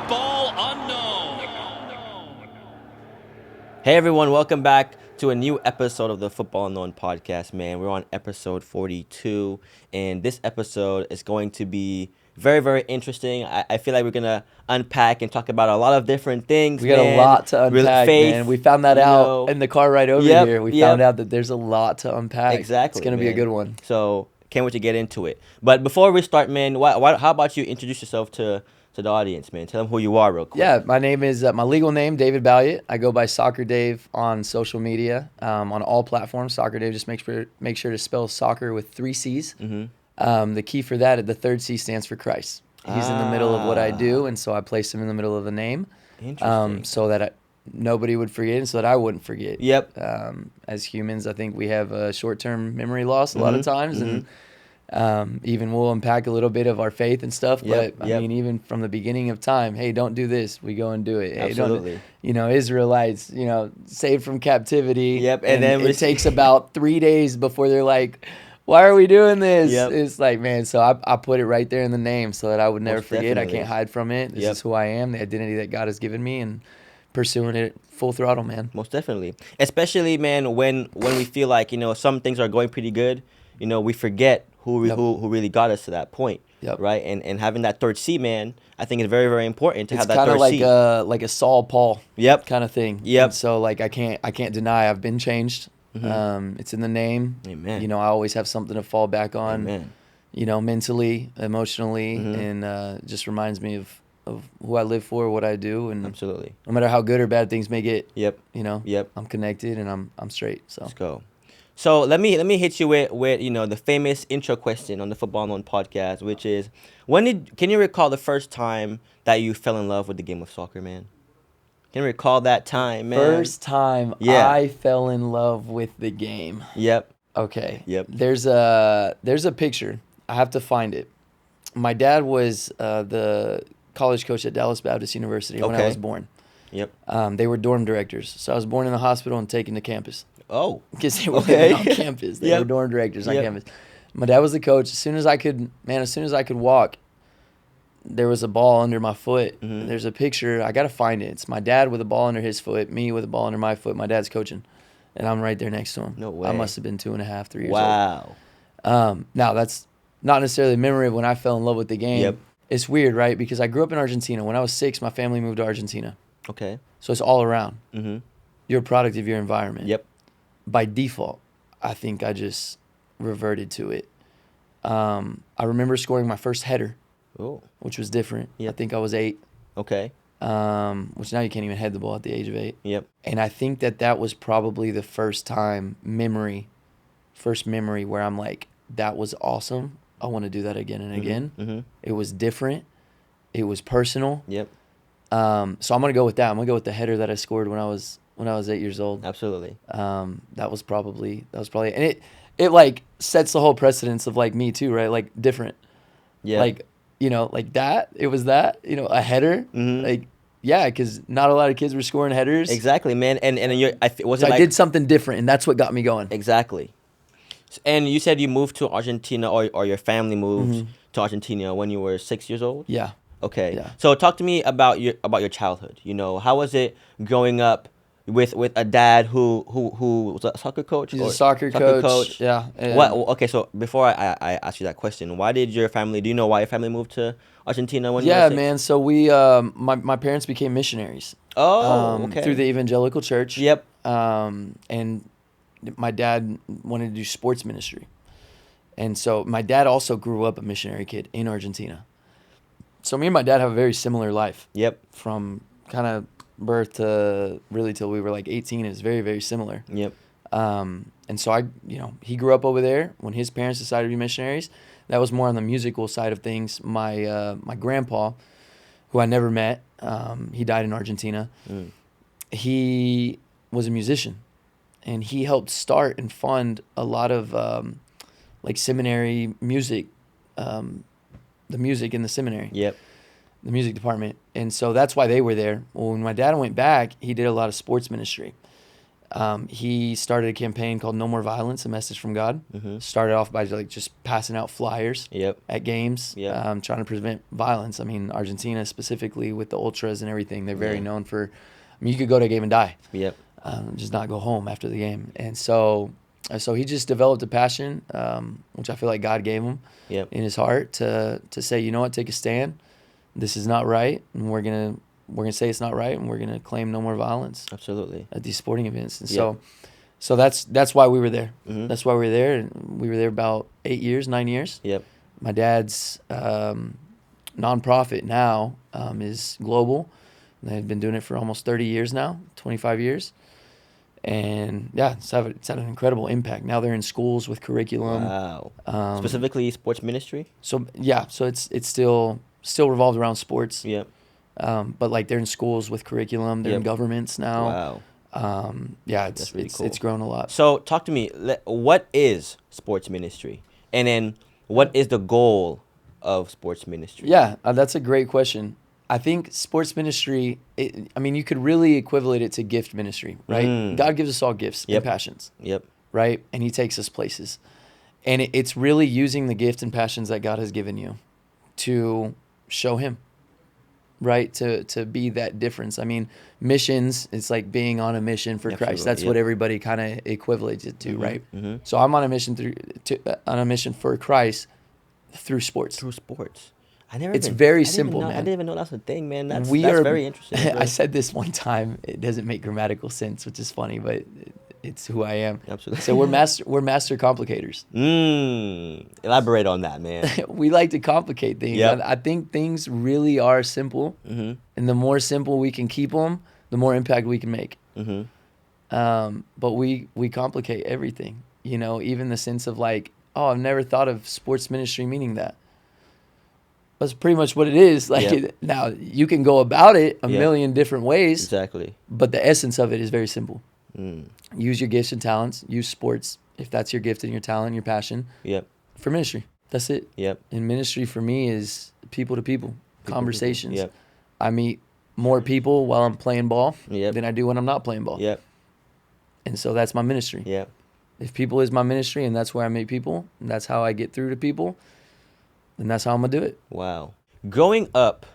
Football Unknown. Hey everyone, welcome back to a new episode of the Football Unknown podcast, man. We're on episode 42, and this episode is going to be very, very interesting. I feel like we're going to unpack and talk about a lot of different things, We got a lot to unpack, man. We found that out in the car right over here. We found out that there's a lot to unpack. Exactly, It's going to be a good one. So, can't wait to get into it. But before we start, man, how about you introduce yourself to the audience, man? Tell them who you are real quick. Yeah, my name is, my legal name, David Balyeat. I go by SocccerDave on social media, on all platforms. SocccerDave, just make sure to spell soccer with 3 C's. Mm-hmm. The key for that, the third C stands for Christ. He's in the middle of what I do, and so I place him in the middle of the name. Interesting. So that nobody would forget and so that I wouldn't forget. Yep. As humans, I think we have a short-term memory loss a lot of times, and even we'll unpack a little bit of our faith and stuff, but I mean, even from the beginning of time, hey, don't do this, we go and do it. Hey, Absolutely. Israelites, saved from captivity. Yep. And then it takes about 3 days before they're like, why are we doing this? Yep. It's like, man, so I put it right there in the name so that I would never Most forget. definitely. I can't hide from it. This is who I am, the identity that God has given me, and pursuing it full throttle, man. Most definitely. Especially, man, when we feel like, some things are going pretty good, we forget who really got us to that point. Yep. Right? And having that third C, man, I think is very, very important to have that It's third kind C. of like a Saul Paul kind of thing. Yep. And so like I can't deny I've been changed. It's in the name. Amen. I always have something to fall back on. Amen. Mentally, emotionally, and just reminds me of who I live for, what I do, and Absolutely. no matter how good or bad things may get, Yep. Yep. I'm connected and I'm straight. So Let's go. So let me hit you with the famous intro question on the Football Unknown podcast, which is, can you recall the first time that you fell in love with the game of soccer, man? Can you recall that time, man? First time I fell in love with the game. Yep. Okay. Yep. There's a picture. I have to find it. My dad was the college coach at Dallas Baptist University when I was born. Yep. They were dorm directors. So I was born in the hospital and taken to campus. Oh. Because they were living on campus. They were dorm directors on campus. My dad was the coach. As soon as I could walk, there was a ball under my foot. There's a picture. I got to find it. It's my dad with a ball under his foot, me with a ball under my foot. My dad's coaching, and I'm right there next to him. No way. I must have been 2.5, 3 years Wow. old. Now, that's not necessarily a memory of when I fell in love with the game. Yep. It's weird, right? Because I grew up in Argentina. When I was 6, my family moved to Argentina. Okay. So it's all around. Mm-hmm. You're a product of your environment. Yep. By default, I think I just reverted to it. I remember scoring my first header. Oh. Which was different. Yep. I think I was 8. Okay. Which now you can't even head the ball at the age of 8. Yep. And I think that was probably the first memory where I'm like, that was awesome. I want to do that again and again. Mm-hmm. It was different. It was personal. Yep. So I'm gonna go with that. I'm gonna go with the header that I scored when I was 8 years old. Absolutely. That was probably, and it like sets the whole precedence of like me too, right? Like different. Yeah. Like, like that. It was that, a header. Like, yeah, because not a lot of kids were scoring headers. Exactly, man. And I did something different, and that's what got me going. Exactly. And you said you moved to Argentina, or your family moved to Argentina when you were 6 years old? Yeah. Okay. Yeah. So talk to me about your childhood. How was it growing up with a dad who was a soccer coach? He's a soccer coach. Yeah. What? Okay. So before I ask you that question, why did your family? Do you know why your family moved to Argentina when you were 6? Man. So we, my parents became missionaries. Oh, okay. Through the evangelical church. Yep. And my dad wanted to do sports ministry, and so my dad also grew up a missionary kid in Argentina. So me and my dad have a very similar life. Yep. From kind of birth to really till we were like 18 is very, very similar. Yep. And so he grew up over there. When his parents decided to be missionaries, that was more on the musical side of things. My grandpa, who I never met, he died in Argentina. He was a musician, and he helped start and fund a lot of like seminary music, the music in the seminary. Yep. The music department. And so that's why they were there. Well, when my dad went back, he did a lot of sports ministry. He started a campaign called No More Violence, a message from God. Mm-hmm. Started off by like just passing out flyers Yep. at games, Yep. trying to prevent violence. I mean, Argentina specifically with the ultras and everything, they're very Yeah. known for. I mean, you could go to a game and die, Yep. just not go home after the game. And so he just developed a passion, which I feel like God gave him Yep. in his heart to say, you know what, take a stand. This is not right, and we're gonna say it's not right, and we're gonna claim no more violence Absolutely. at these sporting events. And Yep. so that's why we were there. Mm-hmm. That's why we were there, and we were there about 9 years. Yep. My dad's nonprofit now is global. They've been doing it for almost 30 years now, 25 years. And yeah, it's had an incredible impact. Now they're in schools with curriculum. Wow. Specifically sports ministry? So yeah, so it's still revolved around sports. Yep. But like they're in schools with curriculum. They're in Yep. governments now. Wow. Yeah, That's really cool. it's grown a lot. So talk to me. What is sports ministry? And then what is the goal of sports ministry? Yeah, that's a great question. I think sports ministry, I mean, you could really equivalent it to gift ministry, right? Mm. God gives us all gifts Yep. and passions, Yep. right? And he takes us places. And it's really using the gift and passions that God has given you to show him, right? To be that difference. I mean, missions, it's like being on a mission for Absolutely, Christ. That's yep. what everybody kind of equates it to, Mhm, right? mhm. So I'm on a mission on a mission for Christ through sports. Through sports. I never. It's very I didn't simple, even know, I man. didn't even know that's a thing, man. That's We that's are- very interesting. That's I very- said this one time. It doesn't make grammatical sense, which is funny, but it's who I am. Absolutely. So we're master complicators. Elaborate on that, man. We like to complicate things. Yep. I think things really are simple, Mm-hmm. and the more simple we can keep them, the more impact we can make. Mm-hmm. But we complicate everything. You know, even the sense of like, oh, I've never thought of sports ministry meaning that. That's pretty much what it is. Like Yep. now, you can go about it a Yep. million different ways. Exactly. But the essence of it is very simple. Mm. Use your gifts and talents. Use sports, if that's your gift and your talent, your passion, Yep. for ministry. That's it. Yep. And ministry for me is people to people, conversations. Yep. I meet more people while I'm playing ball Yep. than I do when I'm not playing ball. Yep. And so that's my ministry. Yep. If people is my ministry and that's where I meet people, and that's how I get through to people, then that's how I'm going to do it. Wow. Growing up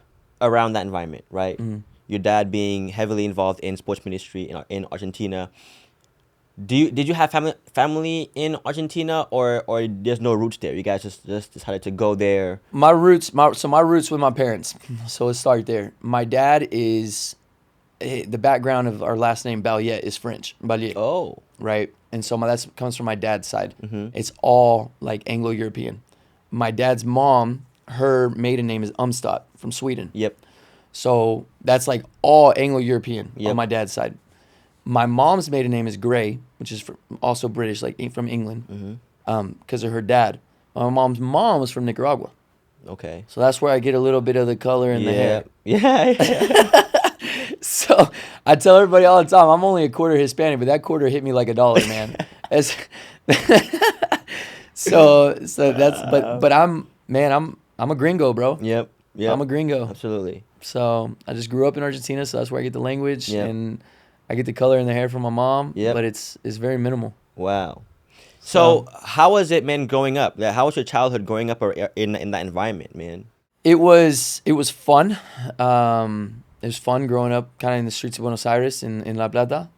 around that environment, right? Mhm. Your dad being heavily involved in sports ministry in Argentina. Did you have family in Argentina, or there's no roots there? You guys just decided to go there. My roots with my parents. So let's start there. My dad is, the background of our last name Balyeat is French. Balyeat. Oh. Right? And so that comes from my dad's side. Mhm. It's all like Anglo-European. My dad's mom, her maiden name is Umstadt from Sweden. Yep. So that's like all Anglo-European Yep. on my dad's side. My mom's maiden name is Gray, which is also British, like from England, because of her dad. My mom's mom was from Nicaragua. Okay. So that's where I get a little bit of the color in the hair. Yeah. So I tell everybody all the time, I'm only a quarter Hispanic, but that quarter hit me like $1, man. so that's but I'm a gringo, bro. Yep. Yep. I'm a gringo. Absolutely. So I just grew up in Argentina, so that's where I get the language Yep. and I get the color in the hair from my mom. Yep. But it's very minimal. Wow. So how was it, man, growing up? How was your childhood growing up in that environment, man? It was fun. It was fun growing up kind of in the streets of Buenos Aires in La Plata.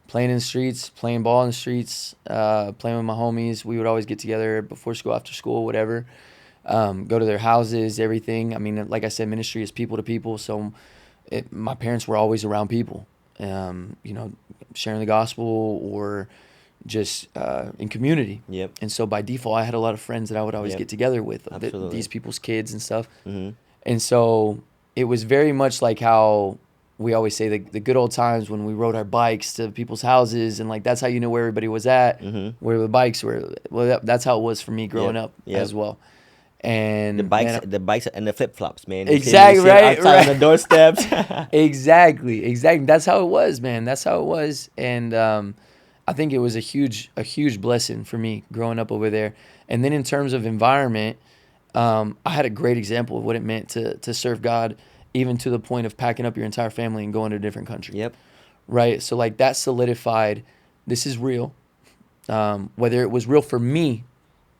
Playing in the streets, playing ball in the streets, playing with my homies. We would always get together before school, after school, whatever. Go to their houses, everything. I mean, like I said, ministry is people to people. So my parents were always around people, sharing the gospel or just in community. Yep. And so by default, I had a lot of friends that I would always Yep. get together with, Absolutely. these people's kids and stuff. Mm-hmm. And so it was very much like how we always say the good old times when we rode our bikes to people's houses, and like that's how you know where everybody was at, where the bikes were. Well, that's how it was for me growing Yep. up Yep. as well. And The bikes, man, the bikes, and the flip flops, man. Exactly, You see right, outside right. on the doorsteps. exactly. That's how it was, man. That's how it was, and I think it was a huge blessing for me growing up over there. And then in terms of environment, I had a great example of what it meant to serve God, even to the point of packing up your entire family and going to a different country. Yep. right? So like that solidified, this is real. Whether it was real for me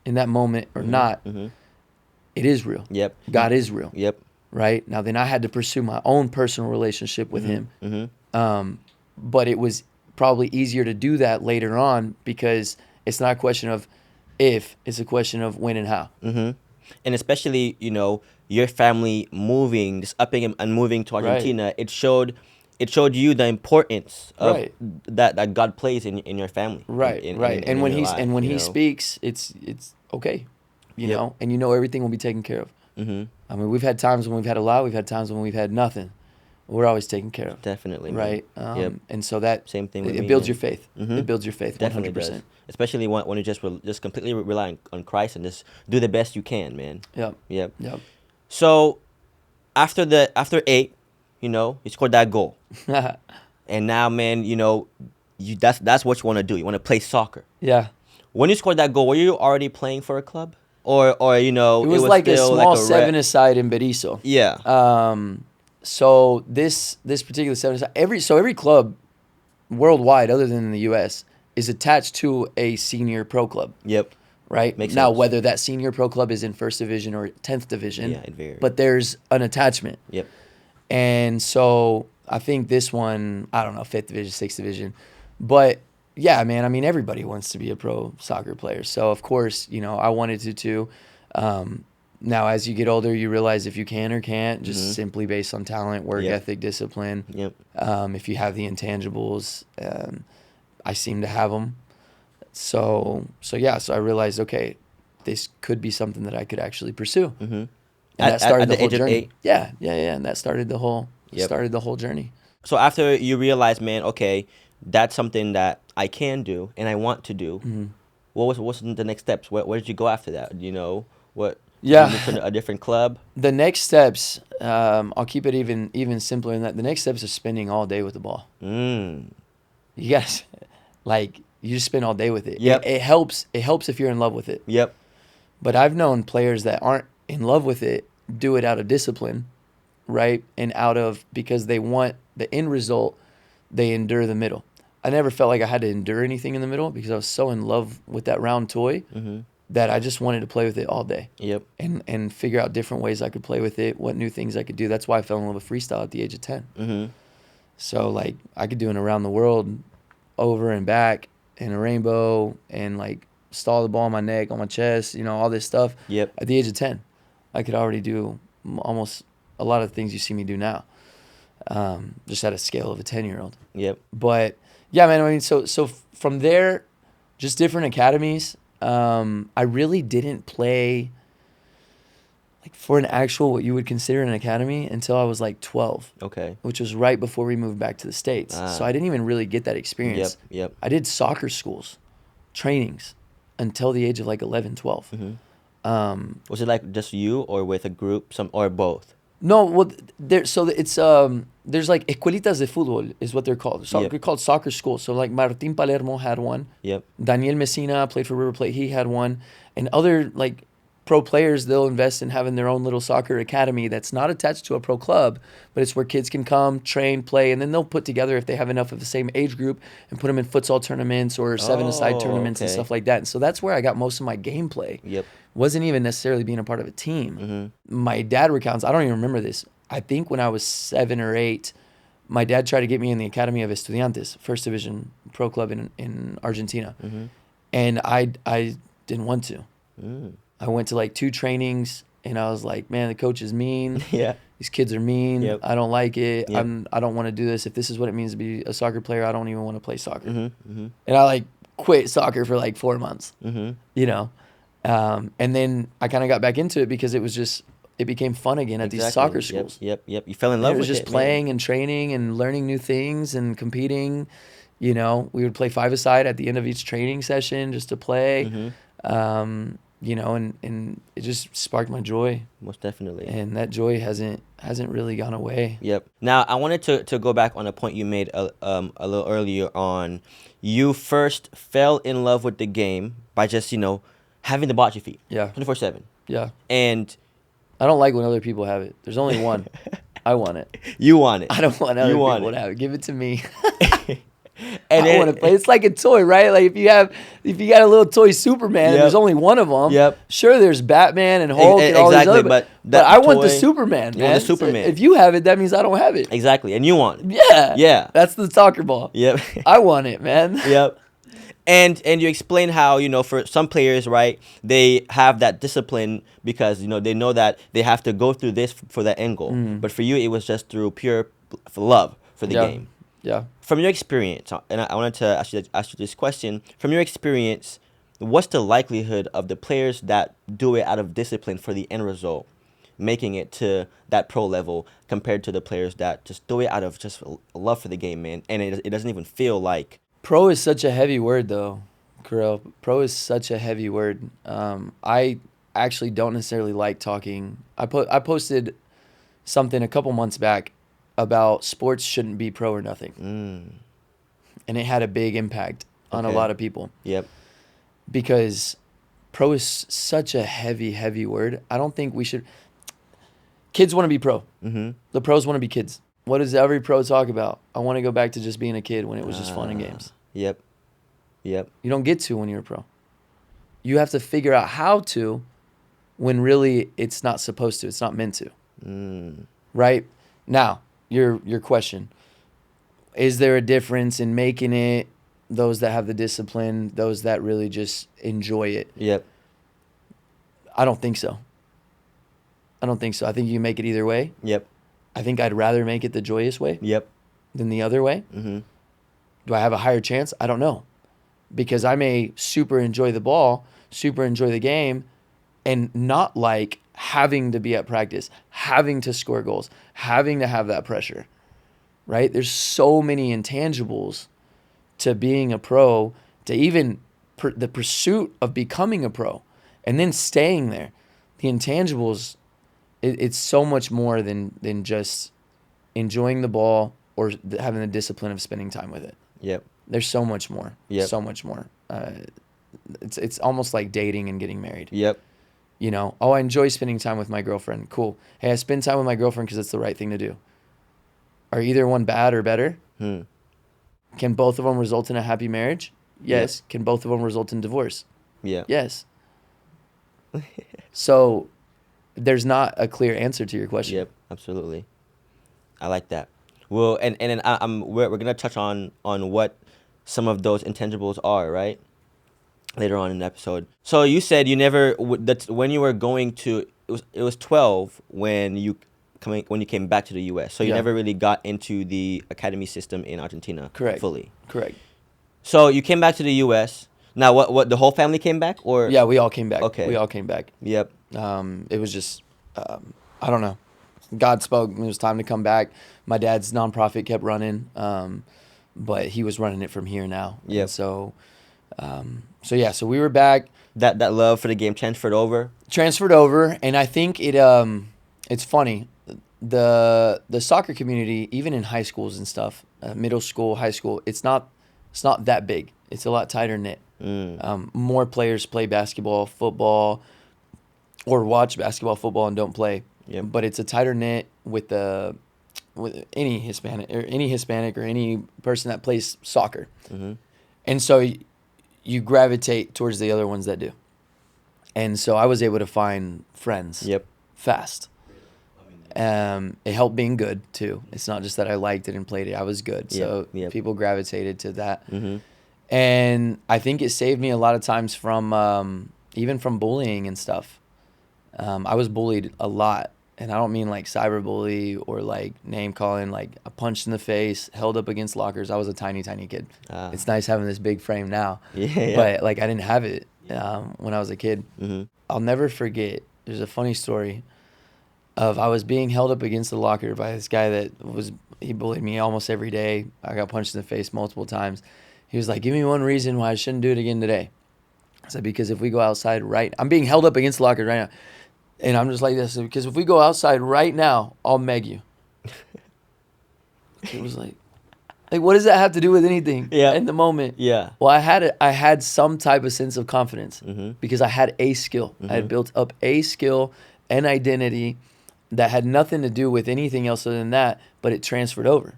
in that moment or not, it is real. Yep. God is real. Yep. Right? Now then I had to pursue my own personal relationship with him. But it was probably easier to do that later on because it's not a question of if, it's a question of when and how. And especially, your family moving, just upping and moving to Argentina, it showed you the importance of Right. that God plays in your family. Right, right. And when he's and when he speaks, it's okay, you know, and everything will be taken care of. I mean, we've had times when we've had a lot, we've had times when we've had nothing. We're always taken care of. Definitely, right? And so that same thing. It builds your faith. It builds your faith. Definitely 100%. does. Especially when you just completely rely on Christ and just do the best you can, man. Yep. So after 8, you scored that goal, and now, man, that's what you want to do. You want to play soccer. Yeah. When you scored that goal, were you already playing for a club, or it was like a still small like a 7-a-side in Berisso. Yeah. So this particular 7-a-side, every club worldwide, other than in the U.S., is attached to a senior pro club. Yep. Right? Makes now, sense. whether that senior pro club is in 1st division or 10th division, Yeah, it varies. but there's an attachment. Yep. And so I think this one, I don't know, 5th division, 6th division. But yeah, man, I mean, everybody wants to be a pro soccer player. So, of course, I wanted to too. Now, as you get older, you realize if you can or can't, just simply based on talent, work ethic, discipline. Yep. If you have the intangibles, I seem to have them. So I realized, okay, this could be something that I could actually pursue. And that started the whole journey. 8? Yeah. And that started the whole journey. So after you realize, man, okay, that's something that I can do and I want to do. What's the next steps? Where did you go after that? What? Yeah. You moved to a different club. The next steps, I'll keep it even simpler than that. The next steps are spending all day with the ball. You guys, you just spend all day with it. Yep. It helps if you're in love with it. Yep. But I've known players that aren't in love with it do it out of discipline, right? And because they want the end result, they endure the middle. I never felt like I had to endure anything in the middle because I was so in love with that round toy that I just wanted to play with it all day. Yep. And figure out different ways I could play with it, what new things I could do. That's why I fell in love with freestyle at the age of 10. So I could do an around the world, over and back, in a rainbow, and stall the ball on my neck, on my chest, all this stuff. Yep. At the age of 10, I could already do almost a lot of the things you see me do now, just at a scale of a 10-year-old. Yep. But yeah, man. I mean, so from there, just different academies. I really didn't play for an actual what you would consider an academy until I was 12. Okay. Which was right before we moved back to the States. So I didn't even really get that experience. Yep. I did soccer schools, trainings, until the age of 11, 12. Was it just you or with a group, or both? No, well, there's escuelitas de fútbol is what they're called. They're called soccer schools. So Martín Palermo had one. Yep. Daniel Messina played for River Plate. He had one. And other pro players, they'll invest in having their own little soccer academy that's not attached to a pro club, but it's where kids can come, train, play, and then they'll put together, if they have enough of the same age group, and put them in futsal tournaments or 7-a-side tournaments and stuff like that. And so that's where I got most of my gameplay. Yep. Wasn't even necessarily being a part of a team. My dad recounts, I don't even remember this. I think when I was 7 or 8, my dad tried to get me in the Academy of Estudiantes, 1st division pro club in Argentina. And I didn't want to. I went to 2 trainings, and I was like, man, the coach is mean. Yeah. These kids are mean. Yep. I don't like it. Yep. I don't want to do this. If this is what it means to be a soccer player, I don't even want to play soccer. And I quit soccer for 4 months, And then I kind of got back into it because it became fun again at these soccer schools. Yep. You fell in love with it. It was just playing and training and learning new things and competing. We would play 5-a-side at the end of each training session just to play. And it just sparked my joy. Most definitely. And that joy hasn't really gone away. Yep. Now, I wanted to go back on a point you made a little earlier on. You first fell in love with the game by just, having the ball at your feet. Yeah. 24/7. Yeah. And I don't like when other people have it. There's only one. I want it. You want it. I don't want other You want people it. to have it. Give it to me. And I want to play. It's like a toy, right? Like if you got a little toy Superman and Yep. there's only one of them. Yep. Sure, there's Batman and Hulk and all exactly, these other. but But that I want the toy- Superman, you man. want the Superman. So if you have it, that means I don't have it. Exactly, and you want it. Yeah. Yeah. That's the soccer ball. Yep. I want it, man. Yep. And you explain how, for some players, right, they have that discipline because, they know that they have to go through this for that end goal. But for you, it was just through pure love for the Yeah. game. Yeah. From your experience, and I wanted to ask you this question. From your experience, what's the likelihood of the players that do it out of discipline for the end result making it to that pro level compared to the players that just do it out of just love for the game, man? And it doesn't even feel like... Pro is such a heavy word, though, Karel. Pro is such a heavy word. I actually don't necessarily like talking. I posted something a couple months back about sports shouldn't be pro or nothing. And it had a big impact on a Okay. lot of people. Yep. Because pro is such a heavy, heavy word. I don't think we should... Kids want to be pro. Mm-hmm. The pros want to be kids. What does every pro talk about? I want to go back to just being a kid when it was just fun and games. Yep. Yep. You don't get to when you're a pro. You have to figure out how to when really it's not supposed to. It's not meant to. Right? Now, your question. Is there a difference in making it those that have the discipline, those that really just enjoy it? Yep. I don't think so. I don't think so. I think you can make it either way. Yep. I think I'd rather make it the joyous way Yep. than the other way. Mm-hmm. Do I have a higher chance? I don't know. Because I may super enjoy the ball, super enjoy the game, and not like having to be at practice, having to score goals, having to have that pressure, right? There's so many intangibles to being a pro, to even the pursuit of becoming a pro, and then staying there. The intangibles, it's so much more than just enjoying the ball or having the discipline of spending time with it. Yep. There's so much more. Yep. So much more. It's almost like dating and getting married. Yep. Oh, I enjoy spending time with my girlfriend. Cool. Hey, I spend time with my girlfriend because it's the right thing to do. Are either one bad or better? Can both of them result in a happy marriage? Yes. Can both of them result in divorce? Yeah. Yes. So there's not a clear answer to your question. Yep. Absolutely. I like that. Well, and then we're gonna touch on what some of those intangibles are, right? Later on in the episode. So you said you never that when you were going to it was 12 when you came back to the U.S. So you Yeah. never really got into the academy system in Argentina. Correct. Fully. Correct. So you came back to the U.S. Now what the whole family came back or? Yeah, we all came back. Okay. We all came back. Yep. It was just, I don't know. God spoke. It was time to come back. My dad's nonprofit kept running, but he was running it from here now. Yep. And so so we were back. That love for the game transferred over. Transferred over, and I think it's funny. The soccer community, even in high schools and stuff, middle school, high school, it's not that big. It's a lot tighter knit. More players play basketball, football, or watch basketball, football, and don't play. Yep. But it's a tighter knit with any Hispanic or any person that plays soccer. Mm-hmm. And so you gravitate towards the other ones that do. And so I was able to find friends fast. It helped being good too. It's not just that I liked it and played it. I was good. So people gravitated to that. Mm-hmm. And I think it saved me a lot of times from even from bullying and stuff. I was bullied a lot. And I don't mean like cyberbully or like name calling, like a punch in the face, held up against lockers. I was a tiny, tiny kid. It's nice having this big frame now. But like I didn't have it when I was a kid. Mm-hmm. I'll never forget. There's a funny story of I was being held up against the locker by this guy he bullied me almost every day. I got punched in the face multiple times. He was like, give me one reason why I shouldn't do it again today. I said, because if we go outside I'm being held up against the locker right now. And I'm just like this, because if we go outside right now, I'll meg you. It was like, what does that have to do with anything in the moment? Yeah. Well, I had some type of sense of confidence Mm-hmm. because I had a skill. Mm-hmm. I had built up a skill and identity that had nothing to do with anything else other than that, but it transferred over,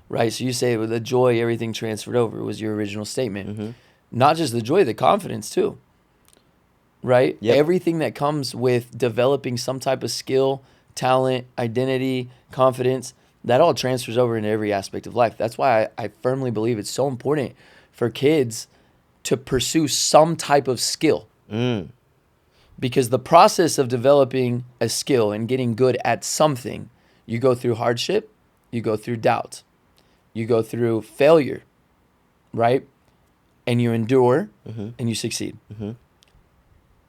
right? So you say with the joy, everything transferred over was your original statement. Mm-hmm. Not just the joy, the confidence too, right? Yep. Everything that comes with developing some type of skill, talent, identity, confidence, that all transfers over into every aspect of life. That's why I firmly believe it's so important for kids to pursue some type of skill. Because the process of developing a skill and getting good at something, you go through hardship, you go through doubt, you go through failure, right? And you endure and you succeed.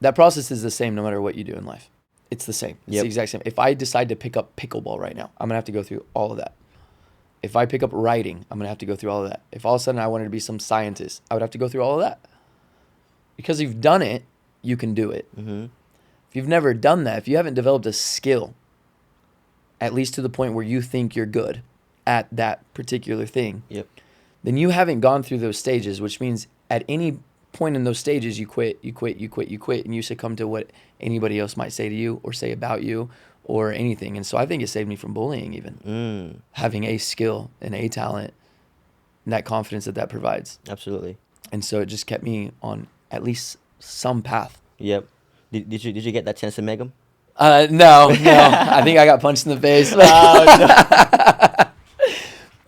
That process is the same no matter what you do in life. It's the same. It's the exact same. If I decide to pick up pickleball right now, I'm going to have to go through all of that. If I pick up writing, I'm going to have to go through all of that. If all of a sudden I wanted to be some scientist, I would have to go through all of that. Because you've done it, you can do it. If you've never done that, if you haven't developed a skill, at least to the point where you think you're good at that particular thing, then you haven't gone through those stages, which means at any point in those stages, you quit, and you succumb to what anybody else might say to you or say about you or anything. And so I think it saved me from bullying even. Having a skill and a talent and that confidence that provides. Absolutely. And so it just kept me on at least some path. Yep. Did you get that chance to make them? No. I think I got punched in the face. No.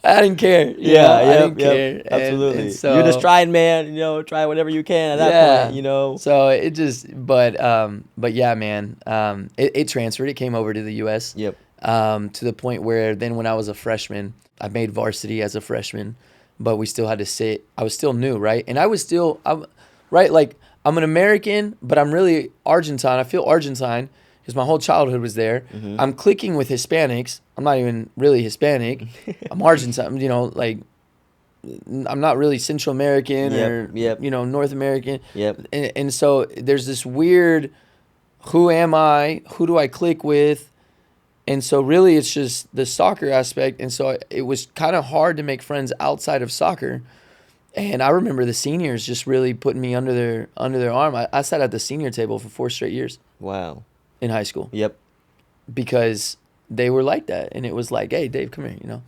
I didn't care. I didn't care. Absolutely. And so, you're just trying, man. Try whatever you can at that point. So it just, but yeah, man. It transferred. It came over to the U.S. Yep. To the point where then when I was a freshman, I made varsity as a freshman, but we still had to sit. I was still new, right? And right. I'm an American, but I'm really Argentine. I feel Argentine because my whole childhood was there. I'm clicking with Hispanics. I'm not even really Hispanic. I'm Argentine. I'm not really Central American or North American. And so there's this weird, who am I? Who do I click with? And so really it's just the soccer aspect. And so it was kind of hard to make friends outside of soccer. And I remember the seniors just really putting me under their arm. I sat at the senior table for 4 straight years. Wow. In high school. Yep. Because they were like that. And it was like, hey, Dave, come here,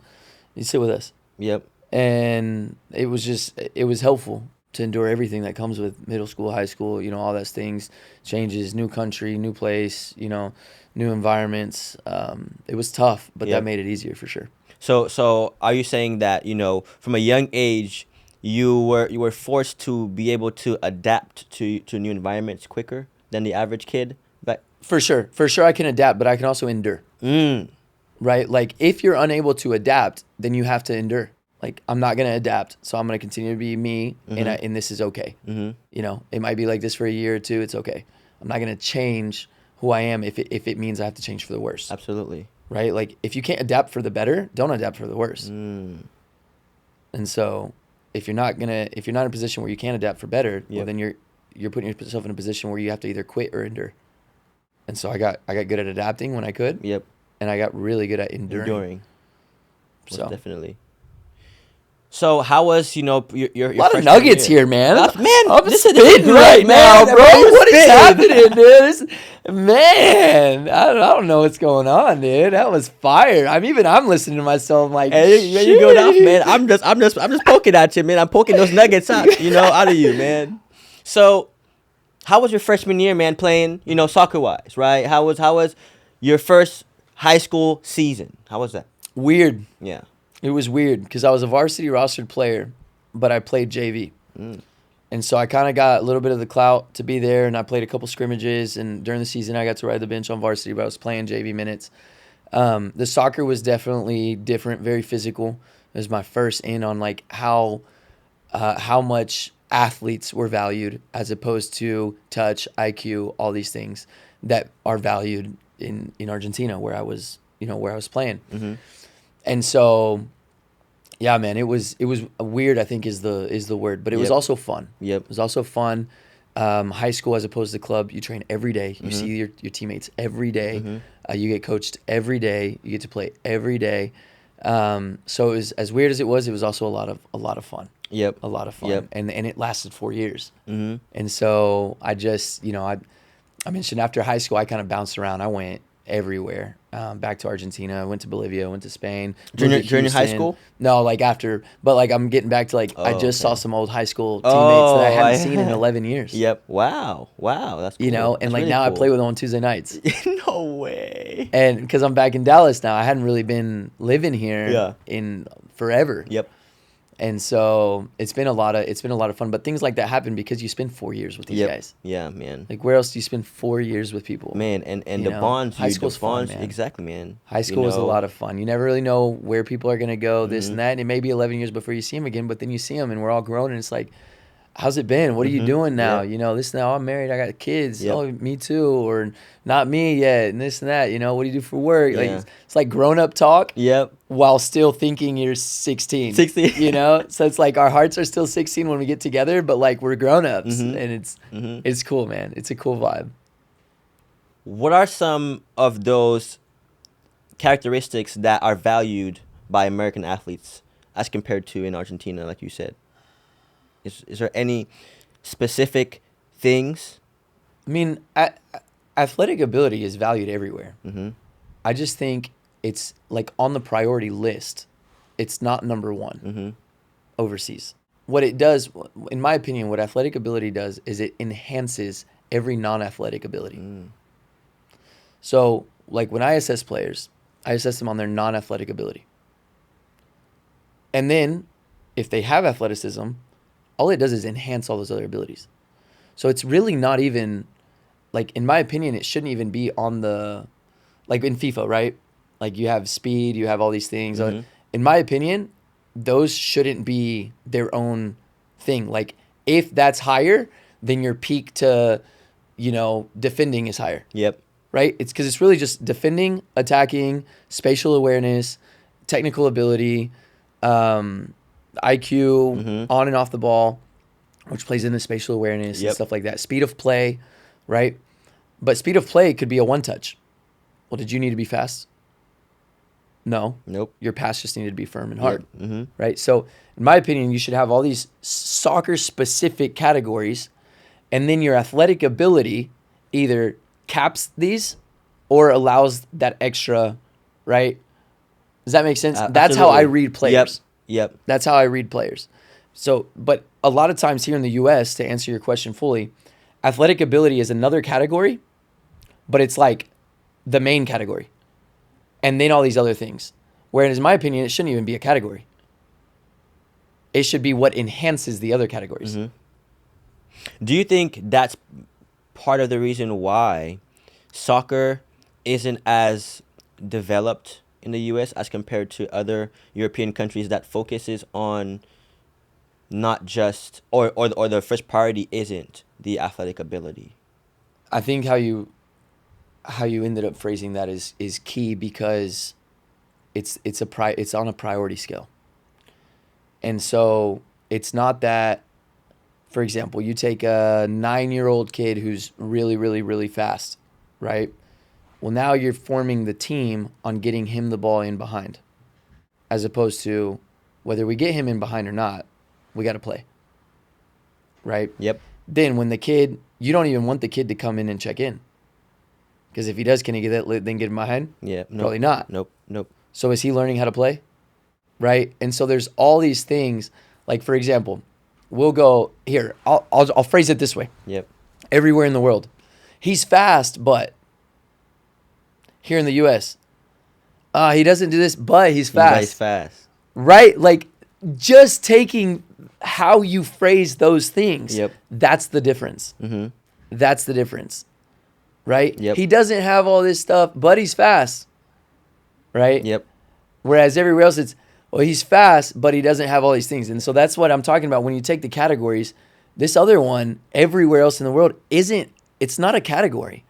you sit with us. Yep. And it was helpful to endure everything that comes with middle school, high school, all those things, changes, new country, new place, new environments. It was tough, but that made it easier for sure. So are you saying that, from a young age, you were forced to be able to adapt to new environments quicker than the average kid? For sure I can adapt, but I can also endure. Right? Like if you're unable to adapt, then you have to endure. Like I'm not gonna adapt, so I'm gonna continue to be me, and this is okay. It might be like this for a year or two. It's okay. I'm not gonna change who I am if it means I have to change for the worse. Absolutely. Right? Like if you can't adapt for the better, don't adapt for the worse. And so if you're not in a position where you can't adapt for better, well then you're putting yourself in a position where you have to either quit or endure. And so I got good at adapting when I could. Yep. And I got really good at enduring. So definitely. So how was your a lot of nuggets here, man? I'm spitting right now, bro. What is happening, dude? Man, I don't know what's going on, dude. That was fire. I'm listening to myself like, hey, you go off, man. I'm just poking at you, man. I'm poking those nuggets out, out of you, man. So, how was your freshman year, man? Playing, soccer wise, right? How was your first high school season? How was that? Weird. Yeah. It was weird because I was a varsity rostered player, but I played JV. And so I kind of got a little bit of the clout to be there, and I played a couple scrimmages, and during the season I got to ride the bench on varsity, but I was playing JV minutes. The soccer was definitely different, very physical. It was my first in on like how much athletes were valued as opposed to touch, IQ, all these things that are valued in Argentina where I was playing. And so, yeah, man, it was weird, I think is the word, but it was also fun. It was also fun. High school as opposed to club, you train every day. You see your teammates every day. You get coached every day. You get to play every day. So it was, as weird as it was also a lot of fun. Yep. A lot of fun. Yep. And it lasted 4 years. And so I just, I mentioned after high school, I kind of bounced around. I went everywhere. Back to Argentina, I went to Bolivia, went to Spain. During high Houston. school? No, like after, but like I'm getting back to like I Oh, just saw okay. some old high school teammates that I Oh, hadn't seen in 11 years. Yep. Wow. Wow. That's cool. You know, and That's like really now I play cool. with them on Tuesday nights. No way. And because I'm back in Dallas now, I hadn't really been living here Yeah. in forever. Yep. And so it's been a lot of fun. But things like that happen because you spend 4 years with these Yep. guys. Yeah, man. Like where else do you spend 4 years with people? Man, and You the know, bonds, high school's fun, man. exactly, man. High school is a lot of fun. You never really know where people are gonna go, this Mhm. and that. And it may be 11 years before you see them again, but then you see them and we're all grown, and it's like, how's it been? What are you Mhm. doing now? Yeah. You know, this now. I'm married. I got kids. Yep. Oh, me too, or not me yet, and this and that. You know, what do you do for work? Like Yeah. it's like grown up talk Yep. while still thinking you're 16. 16. You know, so it's like our hearts are still 16 when we get together, but like we're grown ups, Mhm. and Mhm. it's cool, man. It's a cool vibe. What are some of those characteristics that are valued by American athletes as compared to in Argentina, like you said? Is there any specific things? I mean, athletic ability is valued everywhere. Mm-hmm. I just think it's like on the priority list, it's not number one Mm-hmm. overseas. What it does, in my opinion, what athletic ability does is it enhances every non-athletic ability. Mm. So, like when I assess players, I assess them on their non-athletic ability. And then, if they have athleticism, all it does is enhance all those other abilities. So it's really not even, like, in my opinion, it shouldn't even be on the, like in FIFA, right? Like you have speed, you have all these things. Mhm. In my opinion, those shouldn't be their own thing. Like if that's higher, then your peak to, you know, defending is higher, Yep. right? It's because it's really just defending, attacking, spatial awareness, technical ability, IQ, Mhm. on and off the ball, which plays into spatial awareness and Yep. stuff like that. Speed of play, right? But speed of play could be a one touch. Well, did you need to be fast? No. Nope. Your pass just needed to be firm and hard, Yep. Mm-hmm. right? So, in my opinion, you should have all these soccer specific categories, and then your athletic ability either caps these or allows that extra, right? Does that make sense? That's how I Absolutely. read players. Yep. That's how I read players. So, but a lot of times here in the US, to answer your question fully, athletic ability is another category, but it's like the main category. And then all these other things. Whereas in my opinion, it shouldn't even be a category. It should be what enhances the other categories. Mhm. Do you think that's part of the reason why soccer isn't as developed in the U.S. as compared to other European countries that focuses on not just or the first priority isn't the athletic ability? I think how you ended up phrasing that is key because it's on a priority scale. And so it's not that, for example, you take a 9-year-old kid who's really, really, really fast, right? Well, now you're forming the team on getting him the ball in behind, as opposed to whether we get him in behind or not, we got to play, right? Yep. Then when the kid, you don't even want the kid to come in and check in. Because if he does, can he get that, then get him behind? Yeah. Nope. Probably not. Nope. So is he learning how to play? Right? And so there's all these things, like for example, we'll go here. I'll phrase it this way. Yep. Everywhere in the world, he's fast, but here in the U.S., he doesn't do this, but he's fast. He's fast. Right? Like just taking how you phrase those things. Yep. That's the difference. Mm-hmm. That's the difference. Right? Yep. He doesn't have all this stuff, but he's fast. Right? Yep. Whereas everywhere else, it's, well, he's fast, but he doesn't have all these things. And so that's what I'm talking about. When you take the categories, this other one, everywhere else in the world, it's not a category.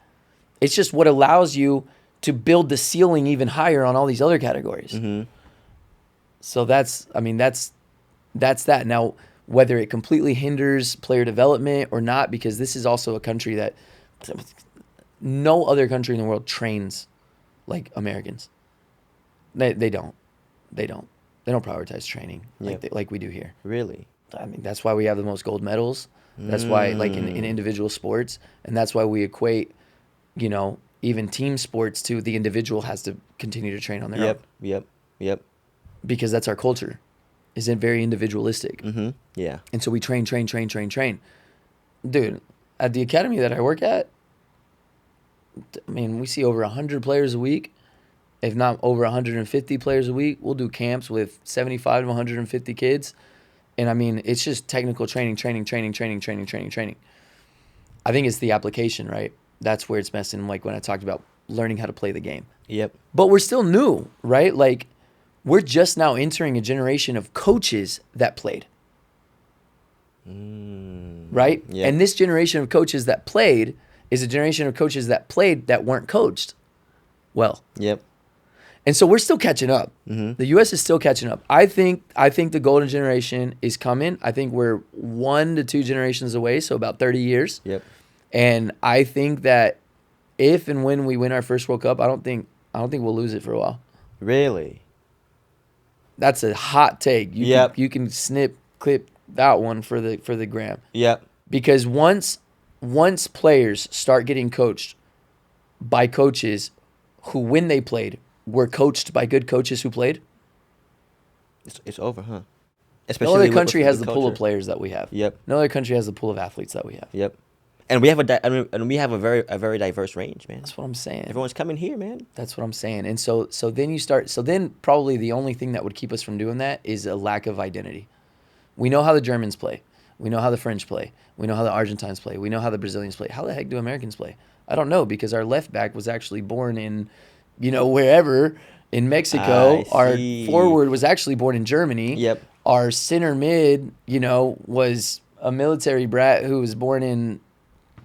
It's just what allows you to build the ceiling even higher on all these other categories. Mm-hmm. So that's that. Now, whether it completely hinders player development or not, because this is also a country that no other country in the world trains like Americans. They don't prioritize training like we do here. Really? I mean, that's why we have the most gold medals. That's why, like in individual sports, and that's why we equate, even team sports too, the individual has to continue to train on their own. Yep. Because that's our culture. Is it very individualistic? Mm-hmm. Yeah. And so we train. Dude, at the academy that I work at, I mean, we see over 100 players a week, if not over 150 players a week. We'll do camps with 75 to 150 kids. And I mean, it's just technical training. I think it's the application, right? That's where it's messing, like when I talked about learning how to play the game. Yep. But we're still new, right? Like, we're just now entering a generation of coaches that played. Right? Yep. And this generation of coaches that played is a generation of coaches that played that weren't coached well. Yep. And so we're still catching up. Mm-hmm. The U.S. is still catching up. I think the golden generation is coming. I think we're 1 to 2 generations away, so about 30 years. Yep. And I think that if and when we win our first World Cup, I don't think we'll lose it for a while. Really? That's a hot take. You can clip that one for the gram. Yep. Because once players start getting coached by coaches who, when they played, were coached by good coaches who played, it's over, huh? No Especially other country has the pool culture. of players that we have. Yep. No other country has the pool of athletes that we have. Yep. And we have a very diverse range, man. That's what I'm saying. Everyone's coming here, man. That's what I'm saying. And so then probably the only thing that would keep us from doing that is a lack of identity. We know how the Germans play. We know how the French play. We know how the Argentines play. We know how the Brazilians play. How the heck do Americans play? I don't know, because our left back was actually born in, wherever in Mexico. Our forward was actually born in Germany. Yep. Our center mid, was a military brat who was born in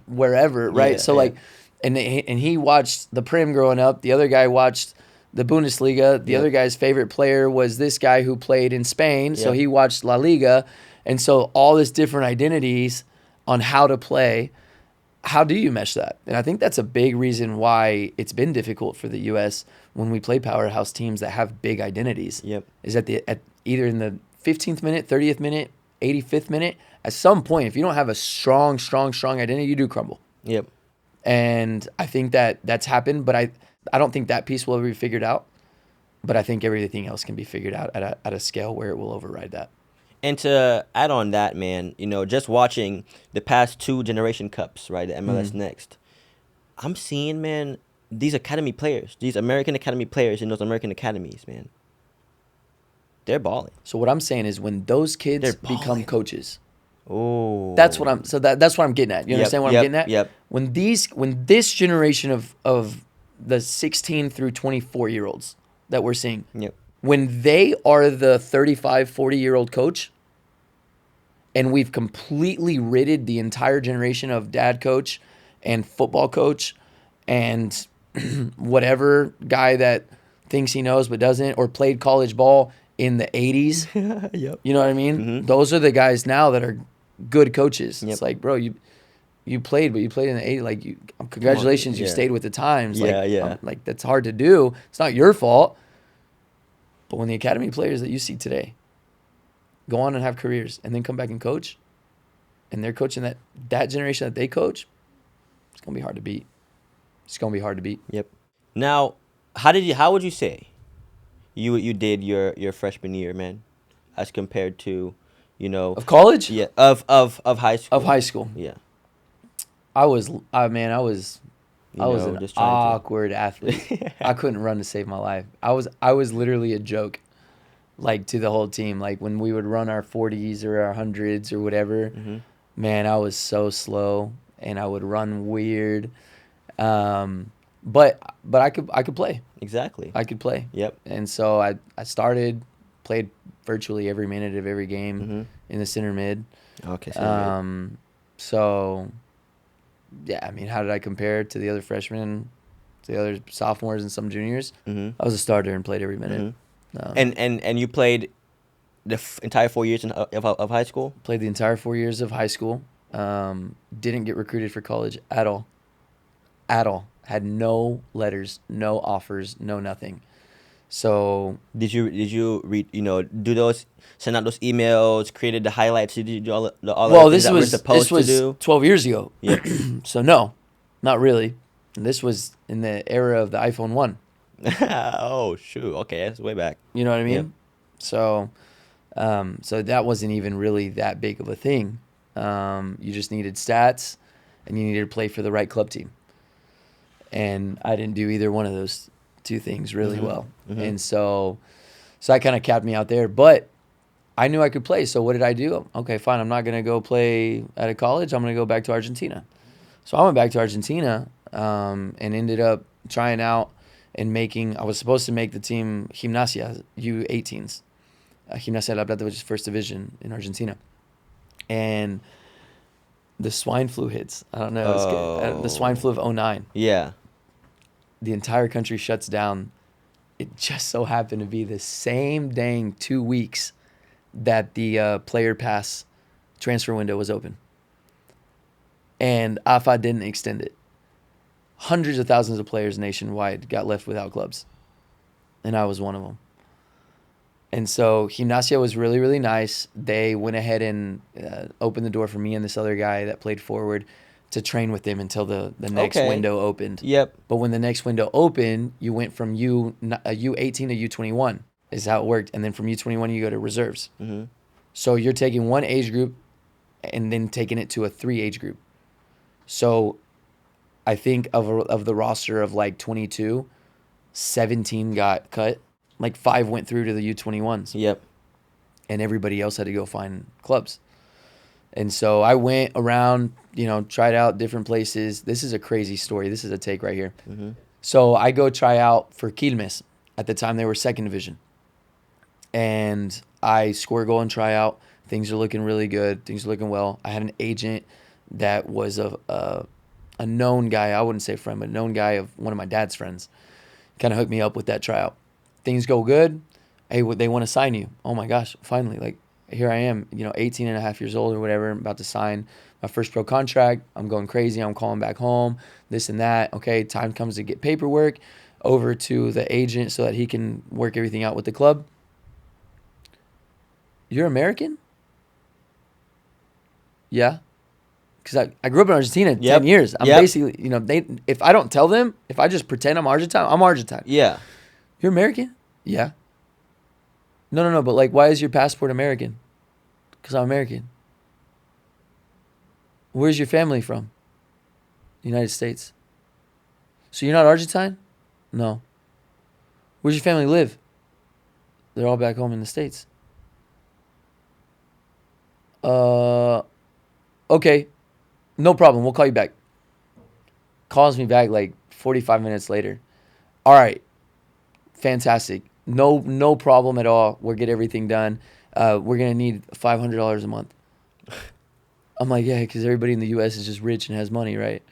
wherever, right? Yeah, so like, and he watched the Prem growing up. The other guy watched the Bundesliga. The other guy's favorite player was this guy who played in Spain. So he watched La Liga. And so all this different identities on how to play. How do you mesh that? And I think that's a big reason why it's been difficult for the U.S. when we play powerhouse teams that have big identities. Yep. Is at either in the 15th minute, 30th minute, 85th minute, at some point, if you don't have a strong identity, you do crumble. Yep. And I think that's happened, but I don't think that piece will ever be figured out. But I think everything else can be figured out at a scale where it will override that. And to add on that, man, just watching the past 2 Generation Cups, right, the MLS Next, I'm seeing, man, these academy players, these American academy players in those American academies, man, they're balling. So what I'm saying is when those kids become coaches, that's what I'm getting at. You understand what I'm getting at? Yep. When this generation of the 16 through 24-year-olds that we're seeing, when they are the 35, 40-year-old coach, and we've completely ridded the entire generation of dad coach and football coach and whatever guy that thinks he knows but doesn't, or played college ball in the 80s. Yep. You know what I mean? Mm-hmm. Those are the guys now that are good coaches. Yep. It's like, bro, you played, but you played in the 80s. Like, congratulations, you stayed with the times. Like, that's hard to do. It's not your fault. But when the academy players that you see today go on and have careers and then come back and coach, and they're coaching that generation that they coach, it's going to be hard to beat. It's going to be hard to beat. Yep. Now, how would you say you did your freshman year, man, as compared to, of college? Yeah, of high school. Of high school. Yeah. I was an just trying awkward athlete. I couldn't run to save my life. I was literally a joke, like, to the whole team. Like, when we would run our 40s or our 100s or whatever, man, I was so slow and I would run weird. But I could play. Exactly. I could play. Yep. And so I played virtually every minute of every game in the center mid. Okay. So, yeah, I mean, how did I compare to the other freshmen, to the other sophomores and some juniors? I was a starter and played every minute. And you played the entire 4 years of high school? Played the entire 4 years of high school. Didn't get recruited for college at all. At all. Had no letters, no offers, no nothing. So did you read, send out those emails, created the highlights? Did you do all well, the things that we're supposed this was to do? 12 years ago. Yeah. So no, not really. And this was in the era of the iPhone 1. Oh shoot. Okay, that's way back. You know what I mean? Yep. So, so that wasn't even really that big of a thing. You just needed stats, and you needed to play for the right club team. And I didn't do either one of those two things really well. And so that kind of capped me out there. But I knew I could play. So what did I do? Okay, fine. I'm not going to go play at a college. I'm going to go back to Argentina. So I went back to Argentina and ended up trying out and I was supposed to make the team Gimnasia, U18s. Gimnasia La Plata, which is first division in Argentina. And the swine flu hits. I don't know. Oh. The swine flu of 2009. Yeah. The entire country shuts down. It just so happened to be the same dang 2 weeks that the player pass transfer window was open. And AFA didn't extend it. Hundreds of thousands of players nationwide got left without clubs. And I was one of them. And so Gimnasia was really, really nice. They went ahead and opened the door for me and this other guy that played forward to train with them until the next window opened. Yep. But when the next window opened, you went from U18 to U21 is how it worked. And then from U21, you go to reserves. Mm-hmm. So you're taking one age group and then taking it to a 3 age group. So I think of the roster of like 22, 17 got cut. Like 5 went through to the U21s. Yep. And everybody else had to go find clubs. And so I went around, tried out different places. This is a crazy story. This is a take right here. Mm-hmm. So I go try out for Quilmes. At the time, they were second division. And I score a goal and try out. Things are looking really good. Things are looking well. I had an agent that was a known guy. I wouldn't say friend, but a known guy of one of my dad's friends. Kind of hooked me up with that tryout. Things go good. Hey, they want to sign you. Oh my gosh, finally. Like, here I am, 18 and a half years old or whatever. I'm about to sign my first pro contract. I'm going crazy. I'm calling back home, this and that. Okay, time comes to get paperwork over to the agent so that he can work everything out with the club. You're American? Yeah. Because I grew up in Argentina 10 years. I'm basically, if I don't tell them, if I just pretend I'm Argentine, I'm Argentine. Yeah. You're American? Yeah. No, but like, why is your passport American? Because I'm American. Where's your family from? United States. So you're not Argentine? No. Where's your family live? They're all back home in the States. Okay. No problem. We'll call you back. Calls me back like 45 minutes later. All right. Fantastic. No problem at all. We'll get everything done. We're going to need $500 a month. I'm like, yeah, because everybody in the U.S. is just rich and has money, right?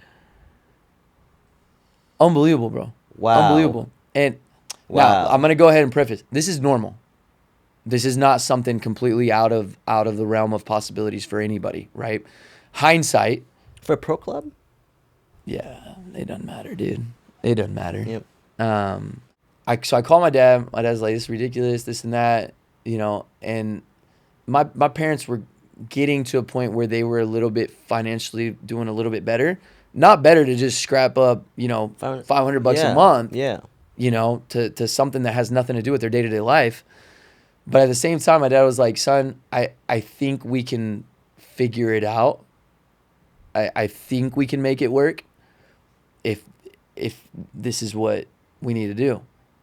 Unbelievable, bro. Wow. Unbelievable. And now I'm going to go ahead and preface. This is normal. This is not something completely out of the realm of possibilities for anybody, right? Hindsight. For a pro club? Yeah, it doesn't matter, dude. It doesn't matter. Yep. So I call my dad. My dad's like, "This is ridiculous, this and that," and my parents were getting to a point where they were a little bit financially doing a little bit better. Not better to just scrap up, $500 a month. Yeah. To something that has nothing to do with their day-to-day life. But at the same time, my dad was like, "Son, I think we can figure it out. I think we can make it work if this is what we need to do."